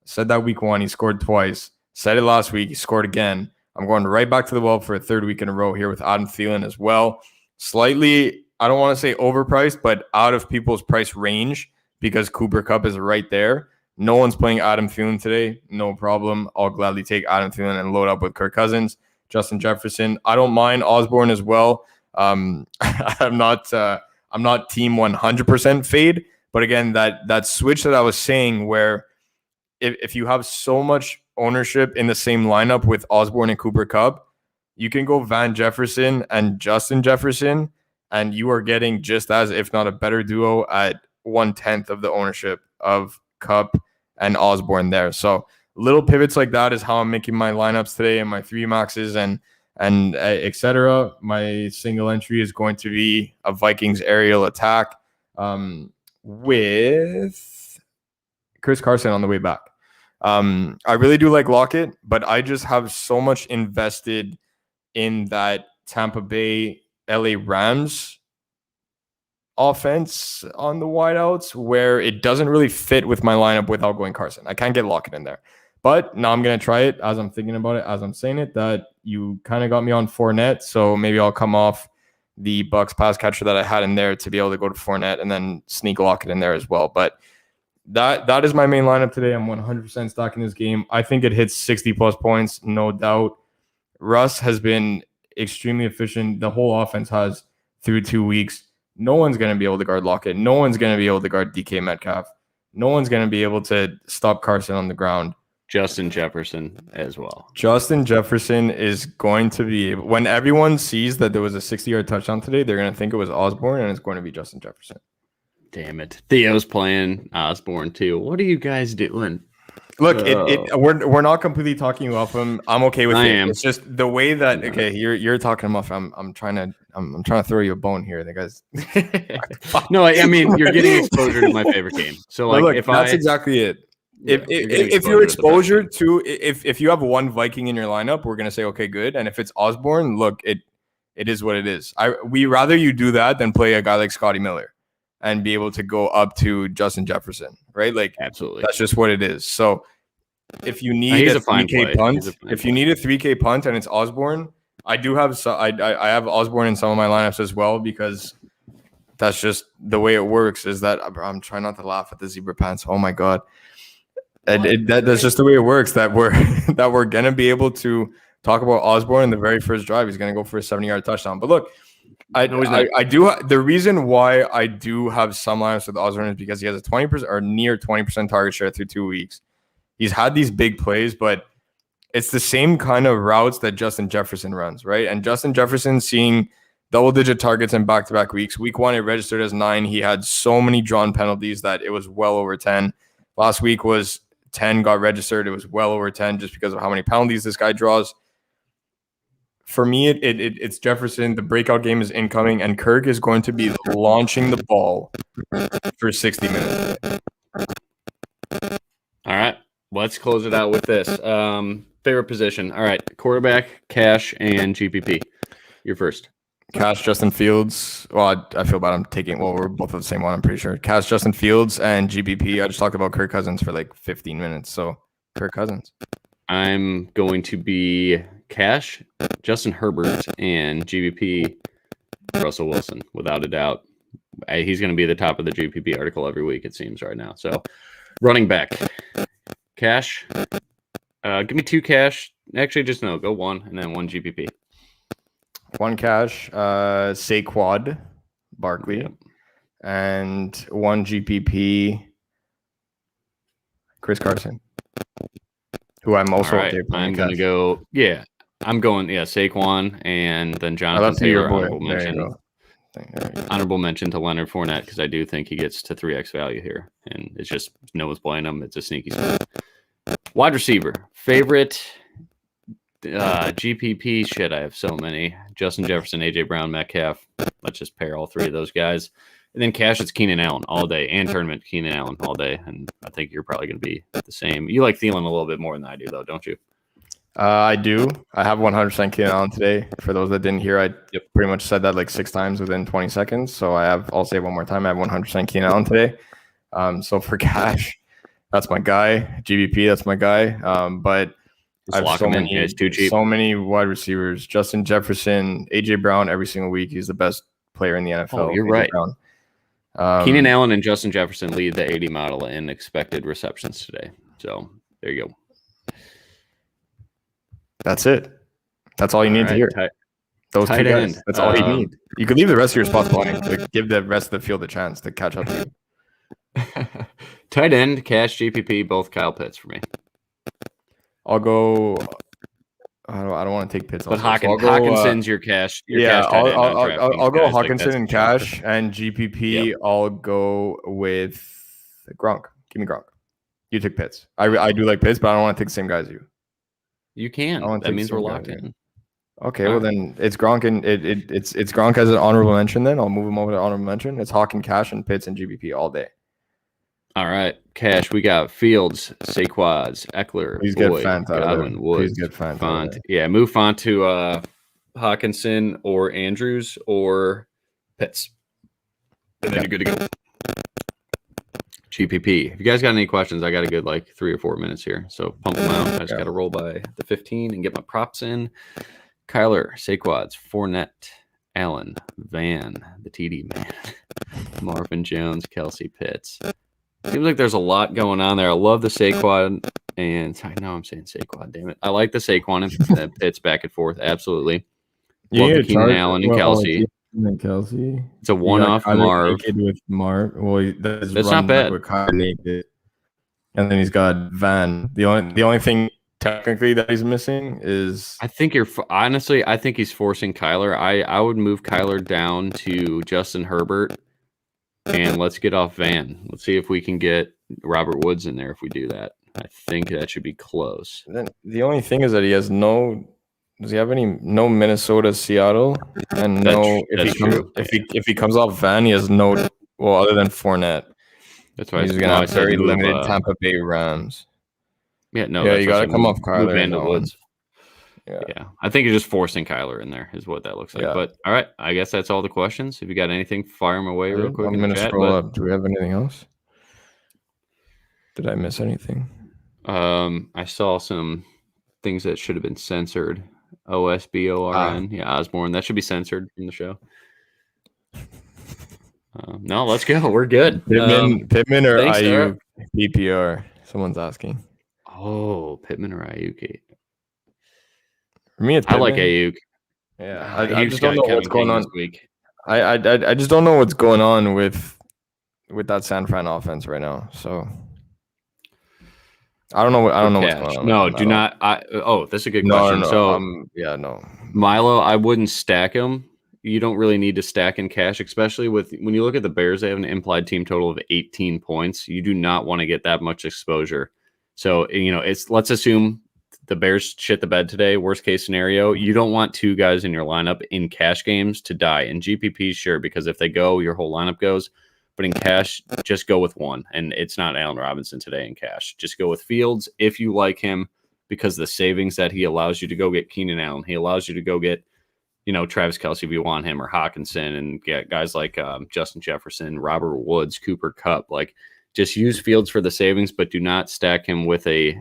Said that week 1, he scored twice. Said it last week, he scored again. I'm going right back to the well for a third week in a row here with Adam Thielen as well. Slightly, I don't want to say overpriced, but out of people's price range because Cooper Kupp is right there. No one's playing Adam Thielen today. No problem. I'll gladly take Adam Thielen and load up with Kirk Cousins, Justin Jefferson. I don't mind Osborne as well. I'm not team 100% fade, but again, that switch that I was saying where if you have so much ownership in the same lineup with Osborne and Cooper Kupp, you can go Van Jefferson and Justin Jefferson, and you are getting just as, if not a better duo at 1/10 of the ownership of Kupp and Osborne there. So little pivots like that is how I'm making my lineups today and my 3 maxes and etc. My single entry is going to be a Vikings aerial attack with Chris Carson on the way back. I really do like Lockett, but I just have so much invested in that Tampa Bay LA Rams offense on the wideouts where it doesn't really fit with my lineup without going Carson. I can't get Lockett in there. But now I'm going to try it as I'm thinking about it, as I'm saying it, that you kind of got me on Fournette. So maybe I'll come off the Bucks pass catcher that I had in there to be able to go to Fournette and then sneak Lockett in there as well. But that is my main lineup today. I'm 100% stocking this game. I think it hits 60 plus points, no doubt. Russ has been extremely efficient. The whole offense has through 2 weeks. No one's going to be able to guard Lockett. No one's going to be able to guard DK Metcalf. No one's going to be able to stop Carson on the ground. Justin Jefferson as well. Justin Jefferson is going to be, when everyone sees that there was a 60-yard touchdown today, they're going to think it was Osborne, and it's going to be Justin Jefferson. Damn it. Theo's playing Osborne too. What are you guys doing? Look, we're not completely talking you off him. I'm okay with it. It's just the way that you're talking him off. I'm trying to throw you a bone here. The guys. No, I mean you're getting exposure to my favorite game. So like, look, that's exactly it. If you're exposure to if you have one Viking in your lineup, we're gonna say okay, good. And if it's Osborne, look, it is what it is. We rather you do that than play a guy like Scotty Miller and be able to go up to Justin Jefferson, right? Like, absolutely, that's just what it is. So if you need a 3K punt, if you need a 3K punt and it's Osborne, I do have I have Osborne in some of my lineups as well because that's just the way it works. Is that I'm trying not to laugh at the zebra pants. Oh my god. That's just the way it works. That we're gonna be able to talk about Osborne in the very first drive. He's gonna go for a 70-yard touchdown. But look, I do. The reason why I do have some lineups with Osborne is because he has a 20% or near 20% target share through 2 weeks. He's had these big plays, but it's the same kind of routes that Justin Jefferson runs, right? And Justin Jefferson seeing double-digit targets in back-to-back weeks. Week 1, it registered as 9. He had so many drawn penalties that it was well over 10. Last week was 10 got registered. It was well over 10 just because of how many penalties this guy draws. For me, it's Jefferson. The breakout game is incoming, and Kirk is going to be launching the ball for 60 minutes. All right. Let's close it out with this. Favorite position. All right. Quarterback, Cash, and GPP. You're first. Cash, Justin Fields. Well, I feel bad. I'm taking. Well, we're both of the same one. I'm pretty sure. Cash, Justin Fields, and GPP. I just talked about Kirk Cousins for like 15 minutes. So Kirk Cousins. I'm going to be Cash, Justin Herbert, and GPP Russell Wilson, without a doubt. He's going to be the top of the GPP article every week, it seems right now. So running back, Cash. Give me 2 Cash. Actually, just no. Go 1 and then 1 GPP. 1 Cash, Saquon Barkley, yep. And 1 GPP, Chris Carson, who I'm also okay. I'm going to go, Saquon, and then Jonathan Taylor, honorable mention to Leonard Fournette, because I do think he gets to 3x value here, and it's just no one's playing him. It's a sneaky spot. Wide receiver, favorite GPP shit. I have so many. Justin Jefferson, AJ Brown, Metcalf. Let's just pair all 3 of those guys. And then Cash, it's Keenan Allen all day, and tournament Keenan Allen all day. And I think you're probably going to be the same. You like Thielen a little bit more than I do, though, don't you? I do. I have 100% Keenan Allen today. For those that didn't hear, I pretty much said that like 6 times within 20 seconds. So I'll say it one more time. I have 100% Keenan Allen today. So for Cash, That's my guy. GBP, that's my guy. But Just lock him in. Yeah, it's too cheap. So many wide receivers. Justin Jefferson, AJ Brown, every single week. He's the best player in the NFL. Oh, you're AJ right. Brown. Keenan Allen and Justin Jefferson lead the 80 model in expected receptions today. So there you go. That's it. That's all you need to hear. Those two guys. That's all you need. You could leave the rest of your spots blank to give the rest of the field a chance to catch up to you. Tight end, Cash, GPP, both Kyle Pitts for me. I'll go. I don't want to take Pitts. But Hawkinson's your Cash. I'll go Hawkinson and Cash and GPP. Yep. I'll go with Gronk. Give me Gronk. You took Pitts. I do like Pitts, but I don't want to take the same guy as you. You can. That means we're locked in. Okay, well then it's Gronk and it's Gronk as an honorable mention. Then I'll move him over to honorable mention. It's Hawk and Cash and Pitts and GBP all day. All right, Cash. We got Fields, Saquads, Eckler, Please Boyd, get Fant out Godwin, of Woods, Please get Fant. Font. Yeah, move Font to Hawkinson or Andrews or Pitts, and then you're good to go. GPP. If you guys got any questions, I got a good 3 or 4 minutes here, so pump them out. I just got to roll by the 15 and get my props in. Kyler, Saquads, Fournette, Allen, Van, the TD man, Marvin Jones, Kelsey, Pitts. Seems like there's a lot going on there. I love the Saquon, and I know I'm saying Saquon, damn it. I like the Saquon and Pitts back and forth, absolutely. Love the Keenan Allen and Kelsey. It's a one-off Marv. With Marv. Well, that's not bad. And then he's got Van. The only thing technically that he's missing is I think he's forcing Kyler. I would move Kyler down to Justin Herbert. And let's get off Van. Let's see if we can get Robert Woods in there if we do that. I think that should be close. Then the only thing is that he has no Minnesota, Seattle, and if he comes off Van, he has no other than Fournette. That's why he's gonna have very limited Tampa Bay Rams. Yeah, no. Yeah, you gotta come off Kyler. Van to Woods. Yeah, I think you're just forcing Kyler in there is what that looks like. Yeah. But all right, I guess that's all the questions. If you got anything, fire them away real quick. I'm going to scroll up. Do we have anything else? Did I miss anything? I saw some things that should have been censored. OSBORN. Yeah, Osborne. That should be censored from the show. No, let's go. We're good. Pittman or Ayuk PPR? Someone's asking. Oh, Pittman or Ayuk? For me, it's Pittman. I like Ayuk. Yeah, I just don't know what's going on this week. I just don't know what's going on with that San Fran offense right now. So I don't know what's going on. No, do not. This is a good question. No. Milo, I wouldn't stack him. You don't really need to stack in Cash, especially when you look at the Bears. They have an implied team total of 18 points. You do not want to get that much exposure. So let's assume the Bears shit the bed today. Worst case scenario, you don't want two guys in your lineup in Cash games to die. In GPP, sure, because if they go, your whole lineup goes. But in Cash, just go with one. And it's not Allen Robinson today in Cash. Just go with Fields if you like him, because the savings that he allows you to go get Keenan Allen. He allows you to go get, Travis Kelce if you want him, or Hawkinson, and get guys like Justin Jefferson, Robert Woods, Cooper Kupp. Just use Fields for the savings, but do not stack him with a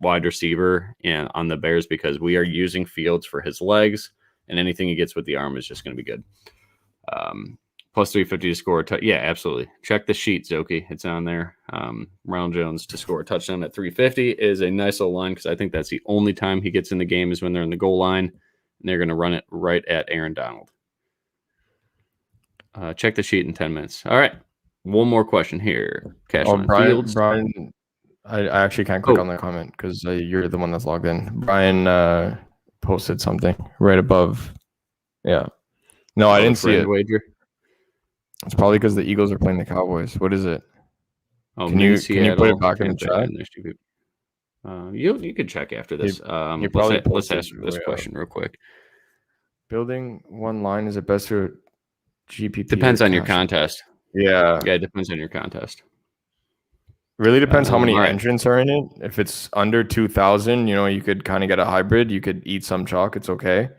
wide receiver on the Bears, because we are using Fields for his legs, and anything he gets with the arm is just going to be good. Plus 350 to score yeah, absolutely. Check the sheet, Zoki. It's on there. Ronald Jones to score a touchdown at 350 is a nice little line, because I think that's the only time he gets in the game is when they're in the goal line, and they're going to run it right at Aaron Donald. Check the sheet in 10 minutes. All right. One more question here. Brian, I actually can't click on the comment because you're the one that's logged in. Brian posted something right above. Yeah. No, I didn't see it. Wager. It's probably because the Eagles are playing the Cowboys. What is it? Can you put it back in the chat? You could check after this. Let's ask this question real quick. Building one line, is it best to GPP? Depends on your contest. Yeah, it depends on your contest. Really depends how many entrants are in it. If it's under 2,000, you could kind of get a hybrid. You could eat some chalk. It's okay.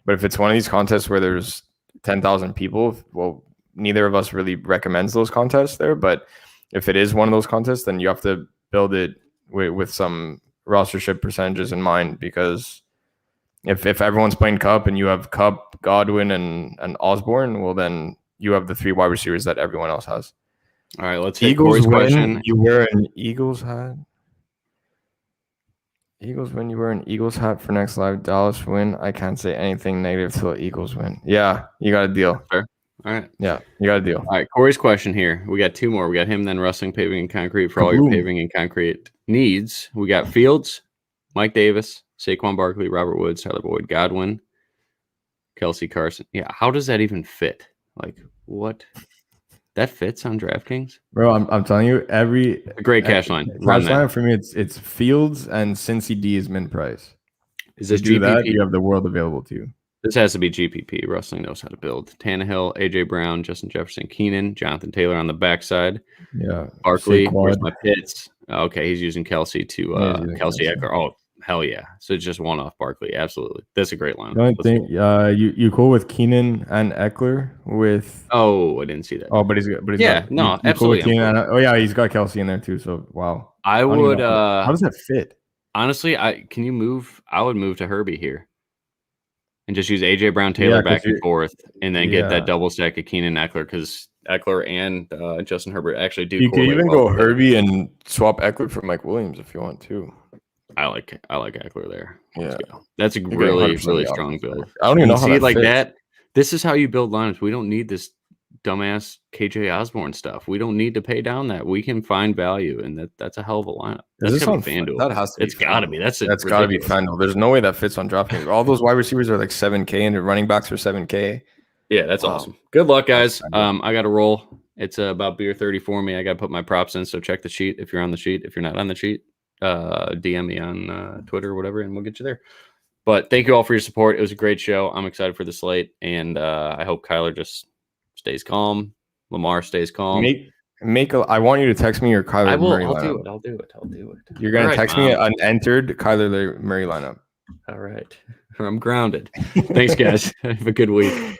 But if it's one of these contests where there's 10,000 people, well, neither of us really recommends those contests there. But if it is one of those contests, then you have to build it with some rostership percentages in mind, because if everyone's playing Cup and you have Cup, Godwin, and Osborne, well, then you have the 3 wide receivers that everyone else has. All right, let's hit Corey's question. You wear an Eagles hat. Eagles win. You wear an Eagles hat for next live. Dallas win. I can't say anything negative till Eagles win. Yeah, you got a deal. Fair. All right. Yeah, you got a deal. All right, Corey's question here. We got 2 more. We got him, then Rustling Paving and Concrete for all your paving and concrete needs. We got Fields, Mike Davis, Saquon Barkley, Robert Woods, Tyler Boyd, Godwin, Kelsey Carson. Yeah, how does that even fit? Like, what? That fits on DraftKings? Bro, I'm telling you, a great cash line. Cash line for me, it's Fields and Cincy D is min price. Is this do GPP? That, you have the world available to you. This has to be GPP. Rustling knows how to build. Tannehill, AJ Brown, Justin Jefferson, Keenan, Jonathan Taylor on the backside. Yeah. Barkley, where's my pits? Okay, he's using Kelsey to Kelsey Eckler. Oh, hell yeah. So it's just one off Barkley. Absolutely. That's a great line. I think you cool with Keenan and Eckler with I didn't see that. Oh, but he's yeah, got, no, you absolutely. Cool with yeah, he's got Kelsey in there too. So wow. I would how does that fit? Honestly, I would move to Herbie here. And just use AJ Brown Taylor back and forth, and then get that double stack of Keenan Eckler, because Eckler and Justin Herbert actually do. You can even go Herbie and swap Eckler for Mike Williams if you want to. I like Eckler there. Yeah, that's a really strong build. I don't even know how that like fits. that. This is how you build lineups. We don't need this dumbass KJ Osborne stuff. We don't need to pay down that. We can find value, and that's a hell of a lineup. That's on FanDuel. That has to. It's got to be. That's got to be FanDuel. There's no way that fits on DraftKings. All those wide receivers are like 7K, and the running backs are 7K. Yeah, that's awesome. Good luck, guys. I got to roll. It's about beer 30 for me. I got to put my props in. So check the sheet if you're on the sheet. If you're not on the sheet, DM me on Twitter or whatever, and we'll get you there. But thank you all for your support. It was a great show. I'm excited for the slate, and I hope Kyler just stays calm. Lamar stays calm. I want you to text me your Kyler Murray lineup. I'll do it. You're going to text me an unentered Kyler Murray lineup. All right. I'm grounded. Thanks, guys. Have a good week.